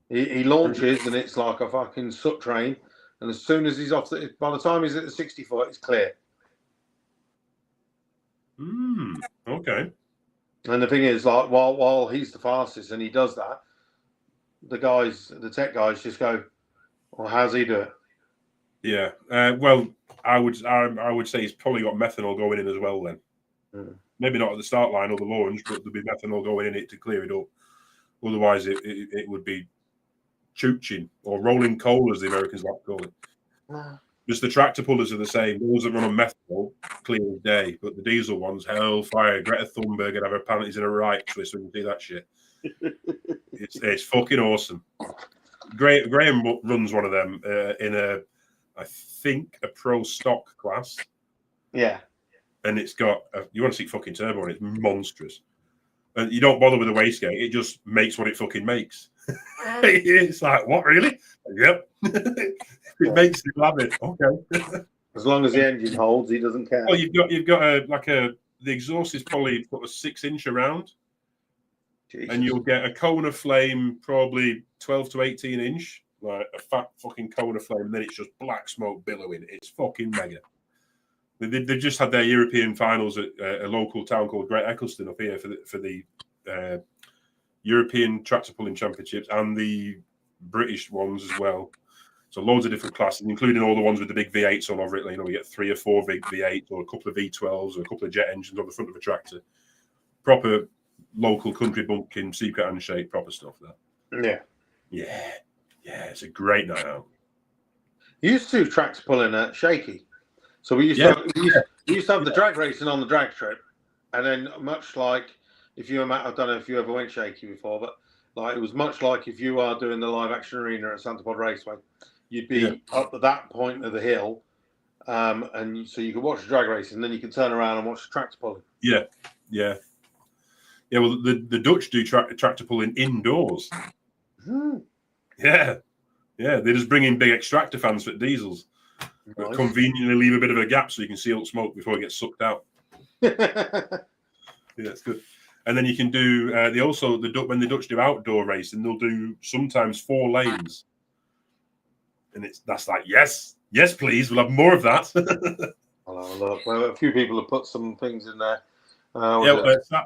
He launches, and it's like a fucking soot train. And as soon as he's off, by the time he's at the 60 foot, it's clear. Okay. And the thing is, like, while he's the fastest and he does that, the tech guys just go, well, how's he do it? Yeah. Well, I would say he's probably got methanol going in as well then. Maybe not at the start line or the launch, but there'll be methanol going in it to clear it up. Otherwise, it would be chooching or rolling coal, as the Americans like to call it. Just the tractor pullers are the same. Those that run on methanol, clear as day. But the diesel ones, hellfire. Greta Thunberg and have her panties in a right twist when you do that shit. It's fucking awesome. Graham runs one of them in I think a pro stock class. Yeah. And it's got you want to see fucking turbo and it's monstrous. And you don't bother with the wastegate; it just makes what it fucking makes. It's like, what, really? Yep. It makes it love it. Okay. As long as the engine holds, he doesn't care. Well, you've got the exhaust is probably put a 6-inch around, Jesus. And you'll get a cone of flame, probably 12 to 18 inch, like a fat fucking cone of flame, and then it's just black smoke billowing. It's fucking mega. They just had their European finals at a local town called Great Eccleston up here for the European Tractor Pulling Championships and the British ones as well. So loads of different classes, including all the ones with the big V8s all over it. You know, we get 3 or 4 big V8s or a couple of V12s or a couple of jet engines on the front of a tractor. Proper local country bumpkin, secret handshake, proper stuff there. Yeah. It's a great night out. You used to do tractor pulling at Shaky. So we used to have the drag racing on the drag strip, and then much like I don't know if you ever went Shaky before, but like it was much like if you are doing the live action arena at Santa Pod Raceway, you'd be up at that point of the hill, and so you could watch the drag racing, and then you can turn around and watch the tractor pulling. Yeah. Well, the Dutch do tractor pulling indoors. Yeah. They just bring in big extractor fans for diesels. Nice. Conveniently leave a bit of a gap so you can see all the smoke before it gets sucked out. It's good. And then you can do when the Dutch do outdoor racing, they'll do sometimes 4 lanes, and that's like yes, please, we'll have more of that. Well, a few people have put some things in there.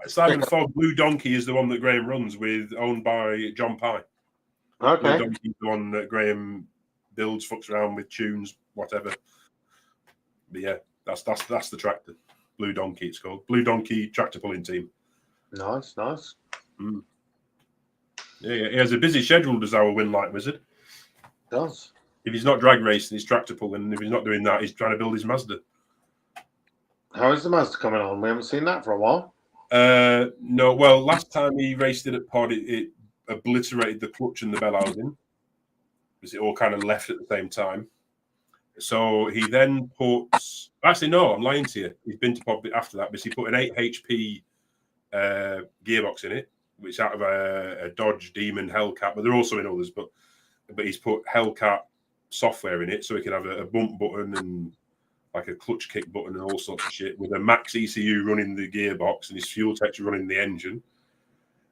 Simon Fogg Blue Donkey is the one that Graham runs owned by John Pye. Okay, Blue Donkey's the one that Graham builds, fucks around with, tunes, whatever. But yeah, that's the tractor. Blue Donkey, it's called. Blue Donkey Tractor Pulling Team. Nice. Yeah, he has a busy schedule, does our Winlight Wizard. Does. If he's not drag racing, he's tractor pulling. And if he's not doing that, he's trying to build his Mazda. How is the Mazda coming on? We haven't seen that for a while. No, well, last time he raced it at Pod, it obliterated the clutch and the bell housing, because it all kind of left at the same time. So he then puts... Actually, no, I'm lying to you. He's been to Pod after that, because he put an 8 HP gearbox in it, which is out of a Dodge Demon Hellcat, but they're also in others, but he's put Hellcat software in it, so he can have a bump button and like a clutch kick button and all sorts of shit, with a max ECU running the gearbox and his fuel texture running the engine.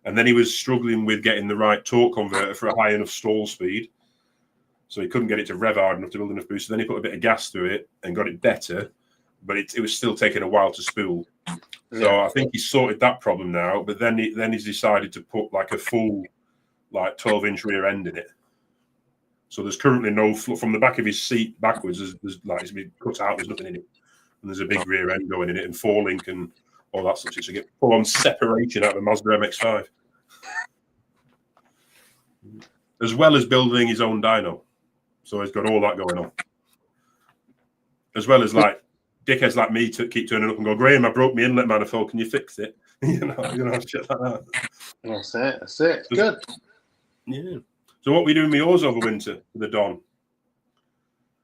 And then he was struggling with getting the right torque converter for a high enough stall speed, so he couldn't get it to rev hard enough to build enough boost. So then he put a bit of gas through it and got it better, but it was still taking a while to spool. So I think he's sorted that problem now, but then he's decided to put like a full 12-inch rear end in it. So there's currently no from the back of his seat backwards. There's like it's been cut out. There's nothing in it, and there's a big rear end going in it and 4-link and all that sort of shit. So you get full-on separation out of a Mazda MX-5, as well as building his own dyno. So he's got all that going on, as well as like dickheads like me to keep turning up and go, Graham, I broke my inlet manifold. Can you fix it? you know, shit like that. That's it. Good. Yeah. So what are we doing with yours over winter for the Don?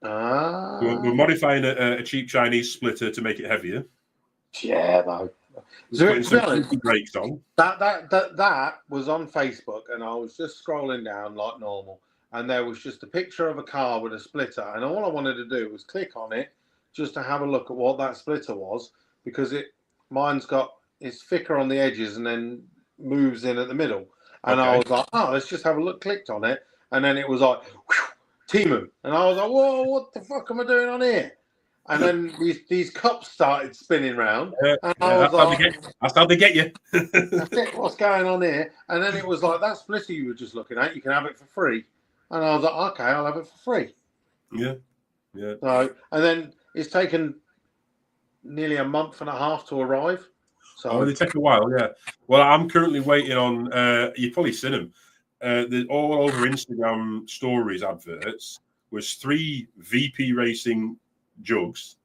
We're modifying a cheap Chinese splitter to make it heavier. Yeah, though. Putting some brakes on. That was on Facebook, and I was just scrolling down like normal, and there was just a picture of a car with a splitter, and all I wanted to do was click on it just to have a look at what that splitter was, because mine's got it's thicker on the edges and then moves in at the middle. And Okay. I was like, oh, let's just have a look. Clicked on it, and then it was like Timu, and I was like, whoa, what the fuck am I doing on here? And then these cups started spinning round, and I was that's how they get you. that's it. What's going on here? And then it was like that splitter you were just looking at. You can have it for free, and I was like, okay, I'll have it for free. Yeah, yeah. So, and then it's taken nearly a month and a half to arrive. So they take a while, yeah. Well, I'm currently waiting on. You've probably seen them. All over Instagram stories adverts was 3 VP Racing jugs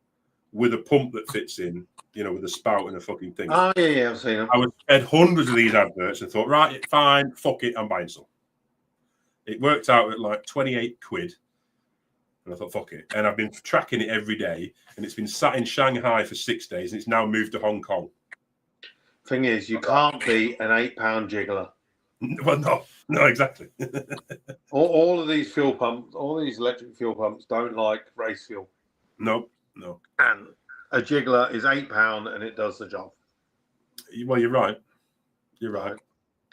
with a pump that fits in, with a spout and a fucking thing. Oh yeah, I've seen them. I was fed hundreds of these adverts and thought, right, fine, fuck it, I'm buying some. It worked out at like 28 quid. And I thought, fuck it. And I've been tracking it every day. And it's been sat in Shanghai for 6 days. And it's now moved to Hong Kong. Thing is, you can't beat an 8-pound jiggler. Well, no, exactly. all of these fuel pumps, all these electric fuel pumps don't like race fuel. No. And a jiggler is £8 and it does the job. Well, you're right. You're right.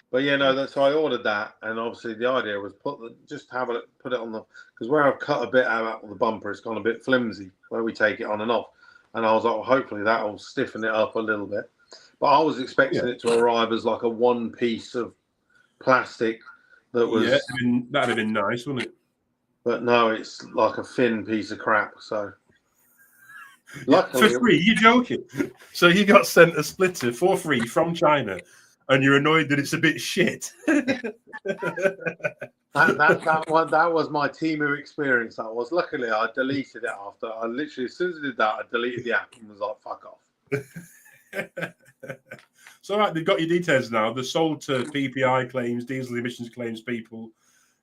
But yeah, no, so I ordered that, and obviously the idea was put it on the, because where I've cut a bit out of the bumper, it's gone a bit flimsy where we take it on and off, and I was like, well, hopefully that will stiffen it up a little bit. But I was expecting it to arrive as like a one piece of plastic that was. Yeah, that'd have been nice, wouldn't it? But no, it's like a thin piece of crap. So. Luckily, for free? You're joking. So you got sent a splitter for free from China, and you're annoyed that it's a bit shit. that was my Temu experience. That was luckily I deleted it after. I literally, as soon as I did that, I deleted the app and was like, "Fuck off." So right, they've got your details now. They're sold to PPI claims, diesel emissions claims people.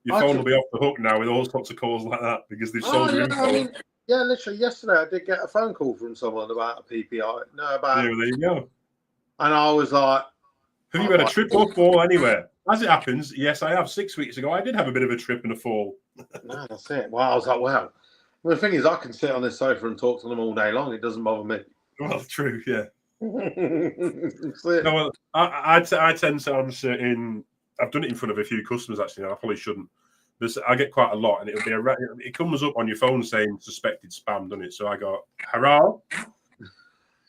Your phone will be off the hook now with all sorts of calls like that because they've sold your info. Yeah, literally yesterday I did get a phone call from someone about a PPI. There you go. And I was like, have you had a trip or fall anywhere? As it happens, yes, I have. 6 weeks ago, I did have a bit of a trip and a fall. No, that's it. Well, I was like, wow. Well, the thing is, I can sit on this sofa and talk to them all day long. It doesn't bother me. Well, true, yeah. That's it. No, well, I tend to answer in. I've done it in front of a few customers actually. I probably shouldn't. But I get quite a lot, and it comes up on your phone saying suspected spam, doesn't it? So I go, hello,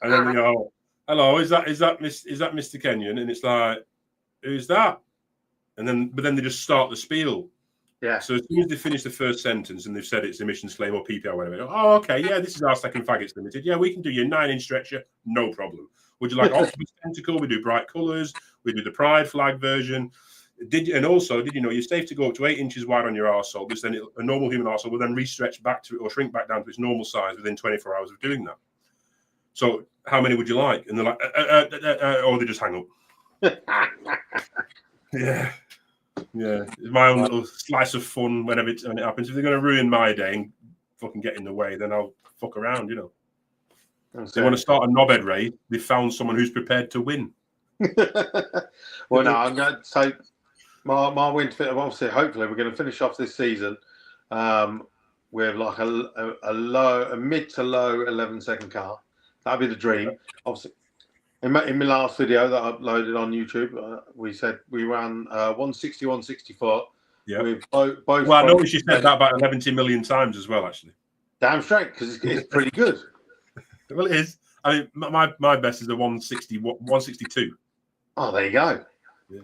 and then we go, hello, is that Mr. Kenyon? And it's like, who's that? And then they just start the spiel. Yeah. So as soon as they finish the first sentence and they've said it's emissions claim or PPI or whatever, they go, oh, okay, yeah, this is our second Faggots Limited. Yeah, we can do your 9-inch stretcher, no problem. Would you like Octopus Tentacle? We do bright colours. We do the Pride flag version. Did you know you're safe to go up to 8 inches wide on your arsehole, because then a normal human arsehole will then re-stretch back to it or shrink back down to its normal size within 24 hours of doing that. So how many would you like? And they're like, or they just hang up. Yeah. Yeah, it's my own little slice of fun when it happens. If they're going to ruin my day and fucking get in the way, then I'll fuck around, If they want to start a knobhead race, they've found someone who's prepared to win. Well, no, I'm going to say my win fit. Obviously, hopefully, we're going to finish off this season with like a mid to low 11-second car. That'd be the dream. Obviously, in my last video that I uploaded on YouTube, we said we ran 160, 164. Yeah. With both. Well, I noticed you said that about 11 million times as well, actually. Damn straight, because it's pretty good. Well, it is. I mean, my best is a 162. Oh, there you go. Yeah.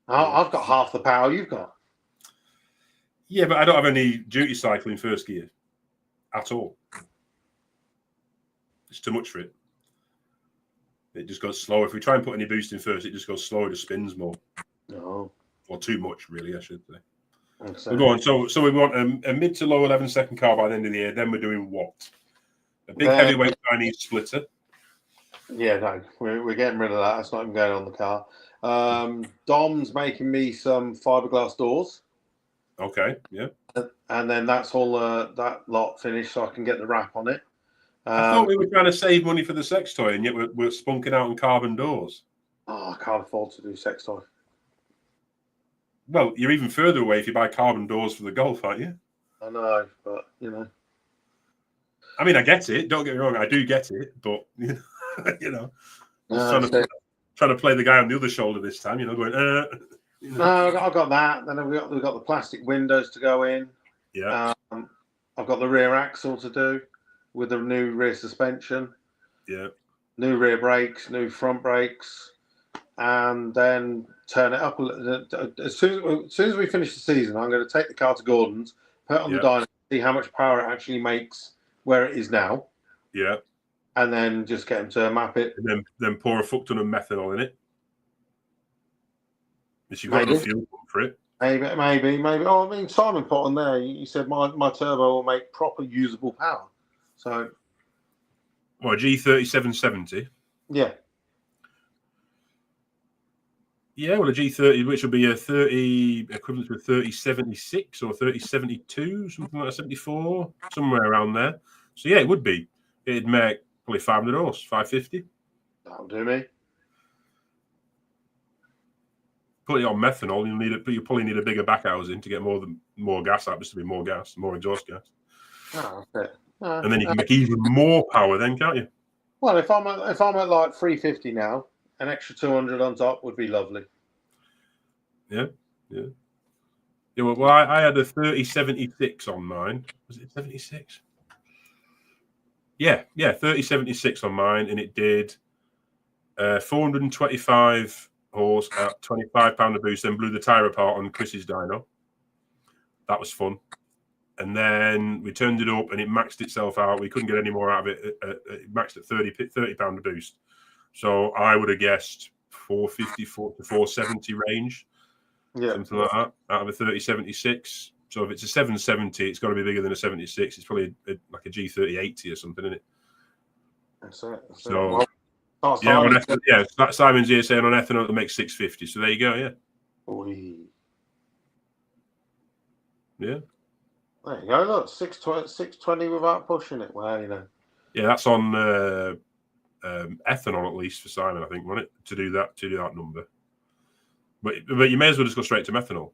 I've got half the power you've got. Yeah, but I don't have any duty cycle in first gear at all. It's too much for it. It just goes slower. If we try and put any boost in first, it just goes slower. It just spins more. No. Or too much, really, I should say. So go on. So we want a mid to low 11-second car by the end of the year. Then we're doing what? A big heavyweight Chinese splitter. Yeah, no, we're getting rid of that. That's not even going on the car. Dom's making me some fiberglass doors. Okay, yeah. And then that's all that lot finished, so I can get the wrap on it. I thought we were trying to save money for the sex toy, and yet we're spunking out on carbon doors. Oh, I can't afford to do sex toy. Well, you're even further away if you buy carbon doors for the Golf, aren't you? I know, but I mean, I get it. Don't get me wrong, I do get it, but Trying to play the guy on the other shoulder this time, going. No, I've got that. Then we've got the plastic windows to go in. Yeah. I've got the rear axle to do with the new rear suspension. Yeah. New rear brakes, new front brakes, and then turn it up a little. As soon as we finish the season, I'm going to take the car to Gordon's, put it on the dyno, see how much power it actually makes where it is now. Yeah. And then just get him to map it. And then pour a fuck ton of methanol in it. If you've got enough fuel for it. Maybe. Oh, I mean, Simon put on there. He said my turbo will make proper usable power. So. What, a G30 770? Yeah. Yeah, well, a G30, which will be a 30 equivalent to a 3076 or 3072, something like 74, somewhere around there. So yeah, it would be. It'd make probably 500 horse, 550. That'll do me. Put it on methanol, you probably need a bigger back housing to get more gas out. Just to be more gas, more exhaust gas. Oh, okay. And then you can make even more power, then, can't you? Well, if I'm at like 350 now, an extra 200 on top would be lovely. Yeah. Well, I had a 3076 on mine. Was it 76? Yeah, 3076 on mine, and it did 425 horse at £25 a boost, then blew the tyre apart on Chris's dyno. That was fun. And then we turned it up and it maxed itself out. We couldn't get any more out of it. It maxed at £30 a boost. So I would have guessed 450 to 470 range. Yeah. Something like that out of a 3076. So if it's a 770, it's got to be bigger than a 76. It's probably like a G3080 or something, isn't it? That's it. So. Yeah, Simon's here saying on ethanol it'll make 650. So there you go, yeah. Oy. Yeah. There you go. Look, 620 without pushing it. Well, Yeah, that's on ethanol at least for Simon, I think, wasn't it? To do that number. But you may as well just go straight to methanol.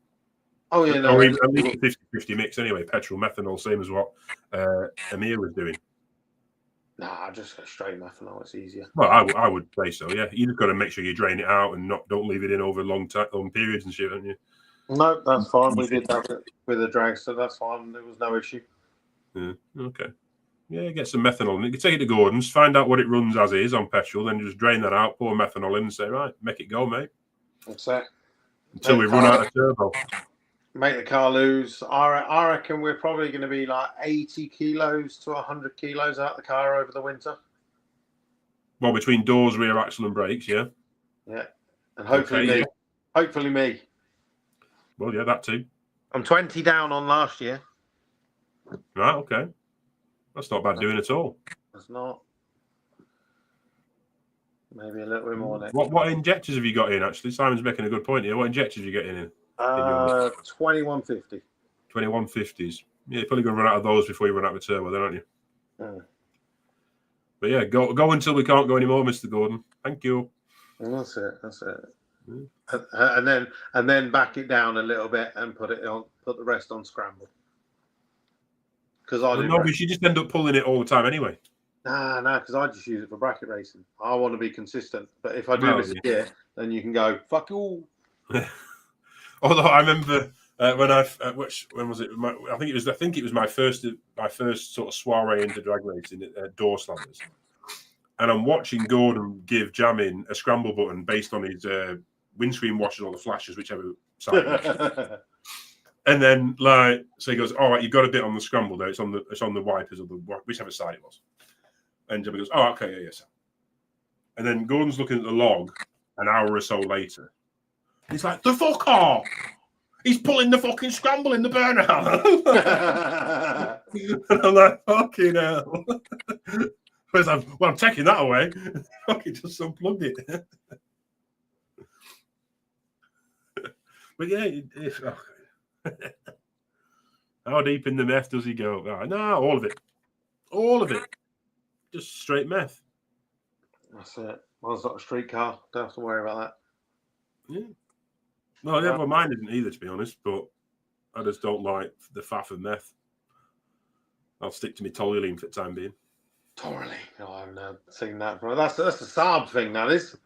Oh yeah, no. Or even at least a 50-50 mix anyway. Petrol, methanol, same as what Amir was doing. Nah, just go straight methanol. It's easier. Well, I would say so. Yeah, you just got to make sure you drain it out and don't leave it in over long periods and shit, haven't you? No, that's fine. We did that with a drag, so that's fine. There was no issue. Yeah. Okay. Yeah, get some methanol. You can take it to Gordon's, find out what it runs as is on petrol, then just drain that out, pour methanol in, and say, right, make it go, mate. That's it. Until we run out of turbo. Make the car lose. I reckon we're probably going to be like 80 kilos to 100 kilos out the car over the winter. Well, between doors, rear axle, and brakes, yeah. Yeah, and hopefully me. Hopefully me. Well, yeah, that too. I'm 20 down on last year. Right, okay. That's not bad doing at all. It's not. Maybe a little bit more. What injectors have you got in, actually? Simon's making a good point here. What injectors are you getting in? 2150. 2150s. Yeah, you're probably going to run out of those before you run out of turbo, then, aren't you? Yeah. But yeah, go until we can't go anymore, Mr. Gordon. Thank you. That's it. And then back it down a little bit and put the rest on scramble. Because but you just end up pulling it all the time anyway. Nah, because I just use it for bracket racing. I want to be consistent. But if I do this year, then you can go, fuck you. Although I remember when was it? I think it was my first sort of soiree into drag racing at Door Slammers. And I'm watching Gordon give Jamin a scramble button based on his windscreen washers or the flashes, whichever side. And then, so he goes, "All right, you've got a bit on the scramble there. It's on the wipers of whichever side it was." And Jamin goes, "Oh, okay, yes." And then Gordon's looking at the log an hour or so later. He's like, "The fuck off! He's pulling the fucking scramble in the burnout." And I'm like, "Fucking hell." I'm taking that away. Fucking just unplugged it. But yeah, how deep in the meth does he go? No, all of it, just straight meth. That's it. Mine's not a street car. Don't have to worry about that. Yeah. Well, mine isn't either, to be honest. But I just don't like the faff of meth. I'll stick to my toluene for the time being. Thoroughly. No, I've never seen that. That's the Saab thing, that is.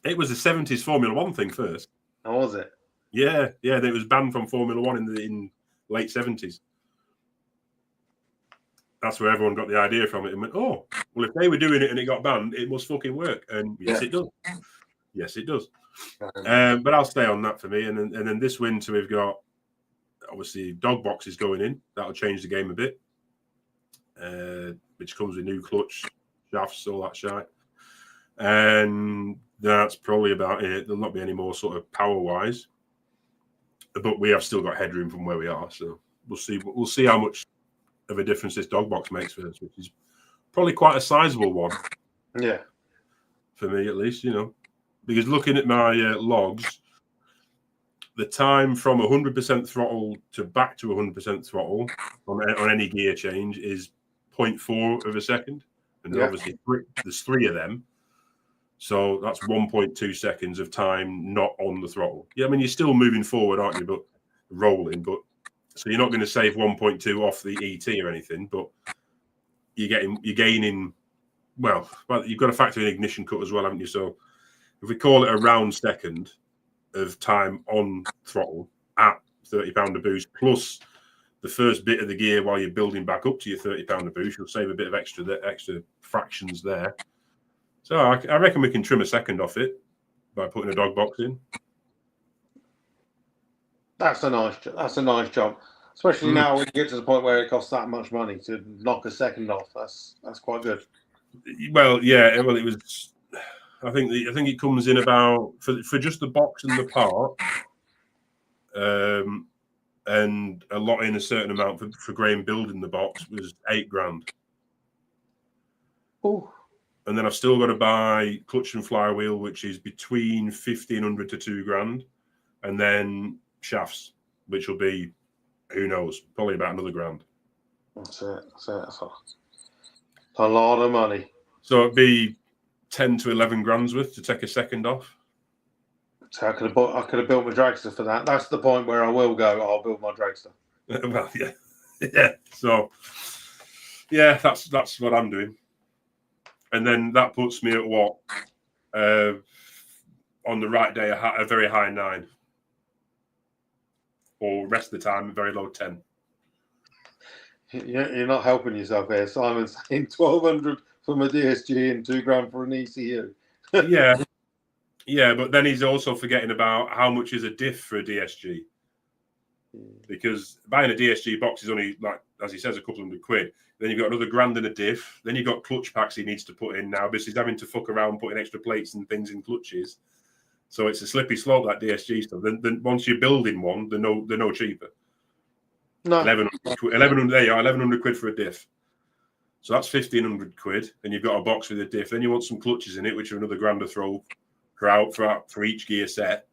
It was a 70s Formula One thing first. How was it? Yeah. It was banned from Formula One in late 70s. That's where everyone got the idea from it and went, oh, well, if they were doing it and it got banned, it must fucking work. And yes, it does. Yes, it does. But I'll stay on that for me. And then this winter we've got, obviously, dog boxes going in. That'll change the game a bit, which comes with new clutch, shafts, all that shite. And that's probably about it. There'll not be any more sort of power-wise. But we have still got headroom from where we are. So we'll see. We'll see how much of a difference this dog box makes for us, which is probably quite a sizable one. Yeah. For me, at least, because looking at my logs, the time from 100% throttle to back to 100% throttle on any gear change is 0.4 of a second. And obviously there's 3 of them. So that's 1.2 seconds of time not on the throttle. Yeah, I mean, you're still moving forward, aren't you? But rolling. But so you're not going to save 1.2 off the ET or anything, but you're gaining. Well, you've got to factor in ignition cut as well, haven't you? So if we call it a round second of time on throttle at 30 pound of boost, plus the first bit of the gear while you're building back up to your 30 pound of boost, you'll save a bit of extra fractions there. So I reckon we can trim a second off it by putting a dog box in. That's a nice job, especially now when you get to the point where it costs that much money to knock a second off. That's quite good. Well, yeah. Well, it was. I think it comes in about for just the box and the part, and a lot in a certain amount for Graham building the box was $8,000. Oh. And then I've still got to buy clutch and flywheel, which is between 1,500 to $2,000, and then shafts, which will be, who knows, probably about another $1,000. That's it. That's a lot of money. So it'd be 10 to 11 grand's worth to take a second off. So I could have built my dragster for that. That's the point where I will go. I'll build my dragster. Well, yeah. So, yeah, that's what I'm doing. And then that puts me at what? On the right day, a very high 9. Or rest of the time, a very low 10. You're not helping yourself here. Simon's saying 1,200 from a DSG and $2,000 for an ECU. Yeah, but then he's also forgetting about how much is a diff for a DSG. Because buying a DSG box is only, like, as he says, a couple £100. Then you've got another $1,000 in a diff. Then you've got clutch packs he needs to put in now because he's having to fuck around putting extra plates and things in clutches. So it's a slippery slope, that DSG stuff. Then once you're building one, they're no cheaper. No. 1,100. There you are, 1,100 quid for a diff. So that's 1,500 quid. And you've got a box with a diff. Then you want some clutches in it, which are another $1,000 to throw for each gear set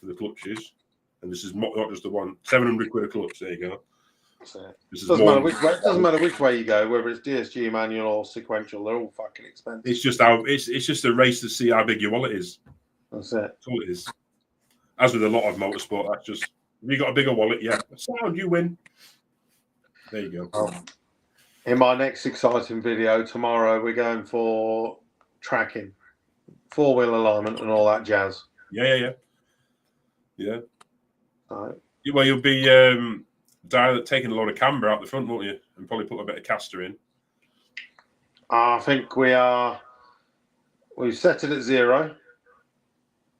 for the clutches. And this is not just the one. 700 quid a clutch. There you go. Doesn't matter which way you go, whether it's DSG manual or sequential. They're all fucking expensive. It's just a race to see how big your wallet is. That's it. That's all it is. As with a lot of motorsport, that's just, if you got a bigger wallet, yeah. Sound, you win. There you go. In my next exciting video tomorrow, we're going for tracking, 4-wheel alignment, and all that jazz. Yeah. Right. Well, you'll be taking a lot of camber out the front, won't you? And probably put a bit of caster in. I think we've set it at 0.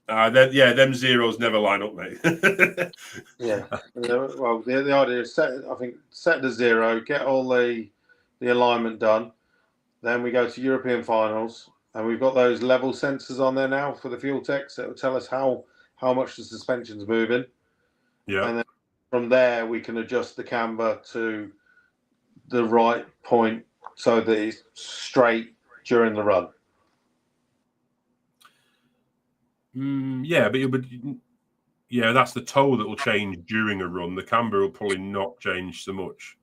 Them zeros never line up, mate. Yeah. Well, the idea is set to 0, get all the alignment done. Then we go to European finals, and we've got those level sensors on there now for the fuel techs that will tell us how much the suspension's moving. Yeah. And then from there, we can adjust the camber to the right point so that it's straight during the run. That's the toe that will change during a run. The camber will probably not change so much,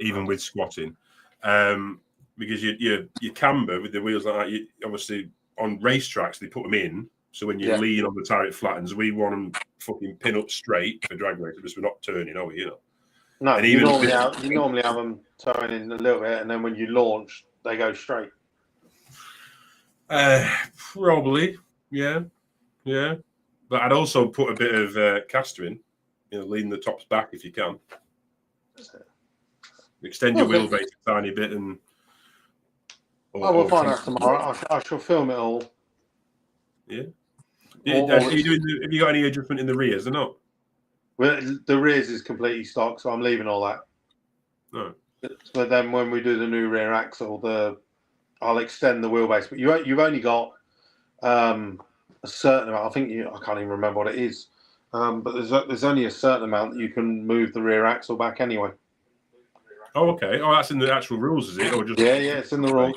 even with squatting, because your camber with the wheels like that. Obviously, on racetracks they put them in, so when you lean on the tire it flattens. We want them fucking pin up straight for drag race because we're not turning, are we? No, and you normally have them turning a little bit, and then when you launch, they go straight? Probably, yeah. But I'd also put a bit of caster in, leaning the tops back if you can. Extend your wheelbase a tiny bit, and we'll find out tomorrow. I shall film it all. Yeah. Have you got any adjustment in the rears or not? Well, the rears is completely stock, so I'm leaving all that. No. But then when we do the new rear axle, I'll extend the wheelbase. But you've only got a certain amount. I can't even remember what it is. But there's only a certain amount that you can move the rear axle back anyway. Oh, okay. Oh, that's in the actual rules, is it? Or just yeah, it's in the rules.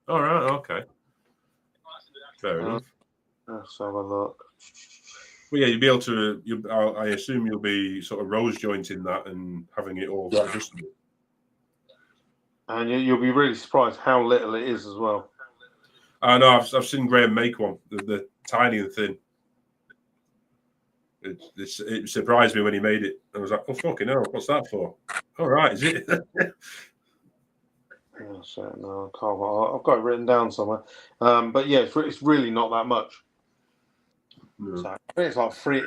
All right. Okay. Fair enough. Let's have a look. Well, yeah, you'll be able to. I assume you'll be sort of rose jointing that and having it all adjustable. And you'll be really surprised how little it is as well. I know. I've seen Graham make one. The tiny and thin. It surprised me when he made it. I was like, "Oh fucking hell! What's that for?" All right, is it? No, I can't. I've got it written down somewhere. But yeah, it's really not that much. No. So I think it's like 3.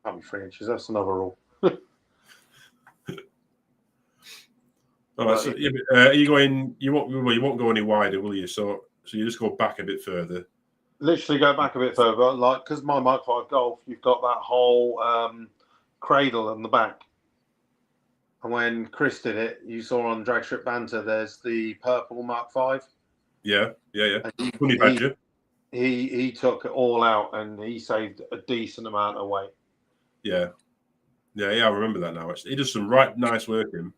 Can't be 3 inches. That's another rule. All right. So, are you going? You won't go any wider, will you? So you just go back a bit further. Literally go back a bit further, like because my Mark 5 Golf, you've got that whole cradle on the back. And when Chris did it, you saw on Drag Strip Banter, there's the purple Mark 5. Yeah. Funny badger. He took it all out and he saved a decent amount of weight. Yeah. I remember that now. Actually, he does some right nice work in.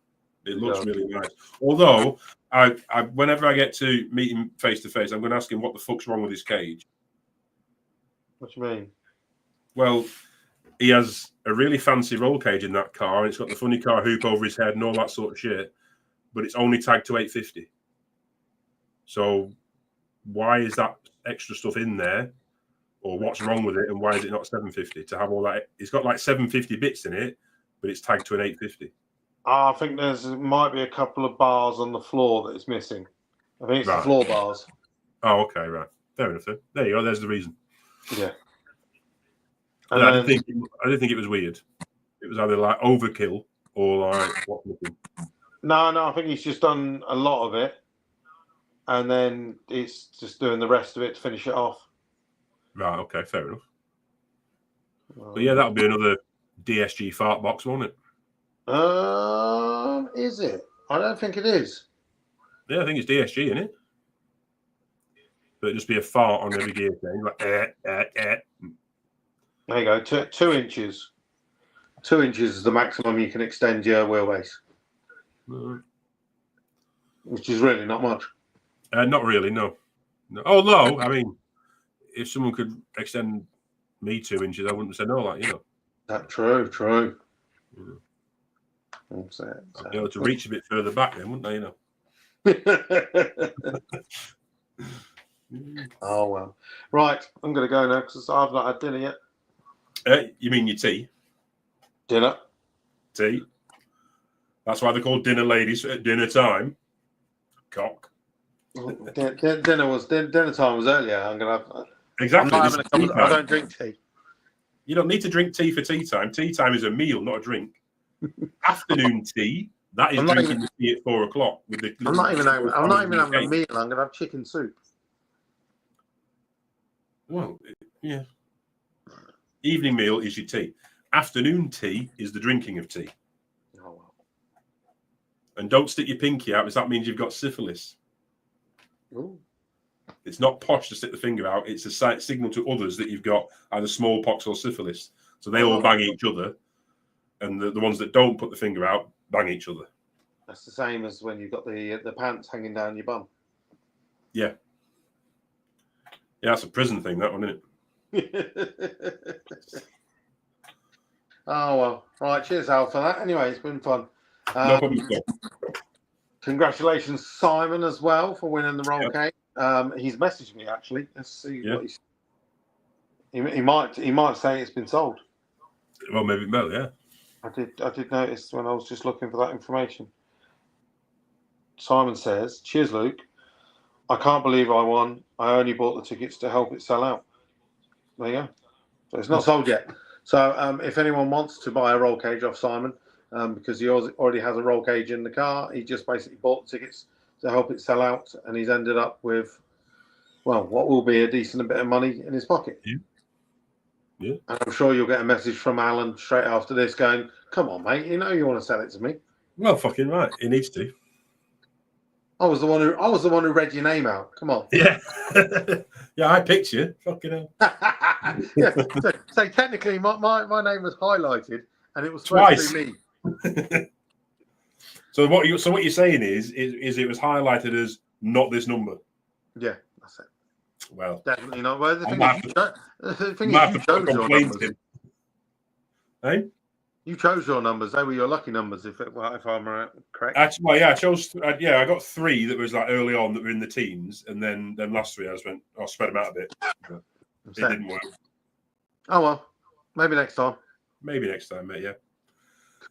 It looks really nice. Although, I whenever I get to meet him face to face, I'm going to ask him what the fuck's wrong with his cage. What do you mean? Well, he has a really fancy roll cage in that car, and it's got the funny car hoop over his head and all that sort of shit, but it's only tagged to 850. So why is that extra stuff in there? Or what's wrong with it, and why is it not 750 to have all that? It's got like 750 bits in it, but it's tagged to an 850. I think might be a couple of bars on the floor that it's missing. I think it's the floor bars. Oh, okay, right. Fair enough. Then. There you go. There's the reason. Yeah. And I didn't think it was weird. It was either like overkill or like what looking. No. I think he's just done a lot of it, and then it's just doing the rest of it to finish it off. Right. Okay. Fair enough. But yeah, that'll be another DSG fart box, won't it? Is it? I don't think it is. Yeah, I think it's DSG, isn't it? But it'd just be a fart on every gear change, like There you go. 2 inches. 2 inches is the maximum you can extend your wheelbase, which is really not much. Not really, no. Although, I mean, if someone could extend me 2 inches, I wouldn't say no, like, you know. That's true. Yeah. I'd be able to reach a bit further back then, wouldn't I, you know? Oh, well. Right, I'm going to go now because I've not had dinner yet. You mean your tea? Dinner. Tea. That's why they're called dinner ladies at dinner time. Cock. Dinner time was earlier. I'm going to have... Exactly. I don't drink tea. You don't need to drink tea for tea time. Tea time is a meal, not a drink. Afternoon tea, that is drinking the tea at 4 o'clock. I'm not even having a meal. I'm going to have chicken soup. Well, yeah. Evening meal is your tea. Afternoon tea is the drinking of tea. Oh, well. And don't stick your pinky out, because that means you've got syphilis. Ooh. It's not posh to stick the finger out. It's a signal to others that you've got either smallpox or syphilis. So they all bang each other. And the ones that don't put the finger out bang each other. That's the same as when you've got the pants hanging down your bum. Yeah. Yeah, that's a prison thing, that one, isn't it? Oh, well. Right, cheers, Al, for that. Anyway, it's been fun. No problem. Congratulations, Simon, as well, for winning the roll cake. He's messaged me, actually. Let's see what he might say it's been sold. Well, maybe Mel, yeah. I did notice when I was just looking for that information. Simon says, "Cheers, Luke. I can't believe I won. I only bought the tickets to help it sell out. There you go. So it's not sold yet. So if anyone wants to buy a roll cage off Simon, because he already has a roll cage in the car, he just basically bought the tickets to help it sell out, and he's ended up with, well, what will be a decent bit of money in his pocket. Yeah. And I'm sure you'll get a message from Alan straight after this going, "Come on, mate, you know you want to sell it to me." Well, fucking right. He needs to. I was the one who read your name out. Come on. Yeah. Yeah, I picked you. Fucking hell. Yeah. So technically, my name was highlighted, and it was supposed to be me. So what you're saying is it was highlighted as not this number. Yeah, that's it. Well, definitely not. Well, the thing is, you chose your numbers. Hey? You chose your numbers. They were your lucky numbers, if I'm correct. Actually, well, yeah, I chose. I got 3 that was like early on that were in the teens, and then last 3 I spread them out a bit. But it didn't work. Oh well, maybe next time. Maybe next time, mate. Yeah.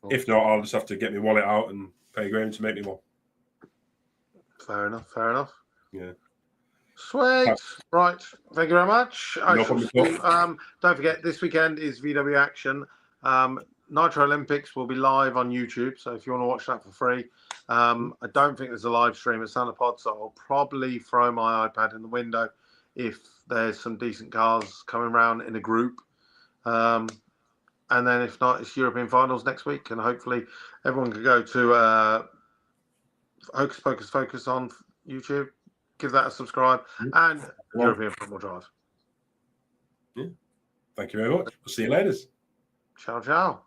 Cool. If not, I'll just have to get my wallet out and pay Graham to make me one. Fair enough. Fair enough. Yeah. Sweet. Right. Thank you very much. Don't forget, this weekend is VW Action. Nitro Olympics will be live on YouTube, so if you want to watch that for free. I don't think there's a live stream at Sanapod, so I'll probably throw my iPad in the window if there's some decent cars coming around in a group. And then if not, it's European Finals next week, and hopefully everyone can go to Hocus Pocus Focus on YouTube. Give that a subscribe, and European Football Drive. Yeah. Thank you very much. We'll see you later. Ciao, ciao.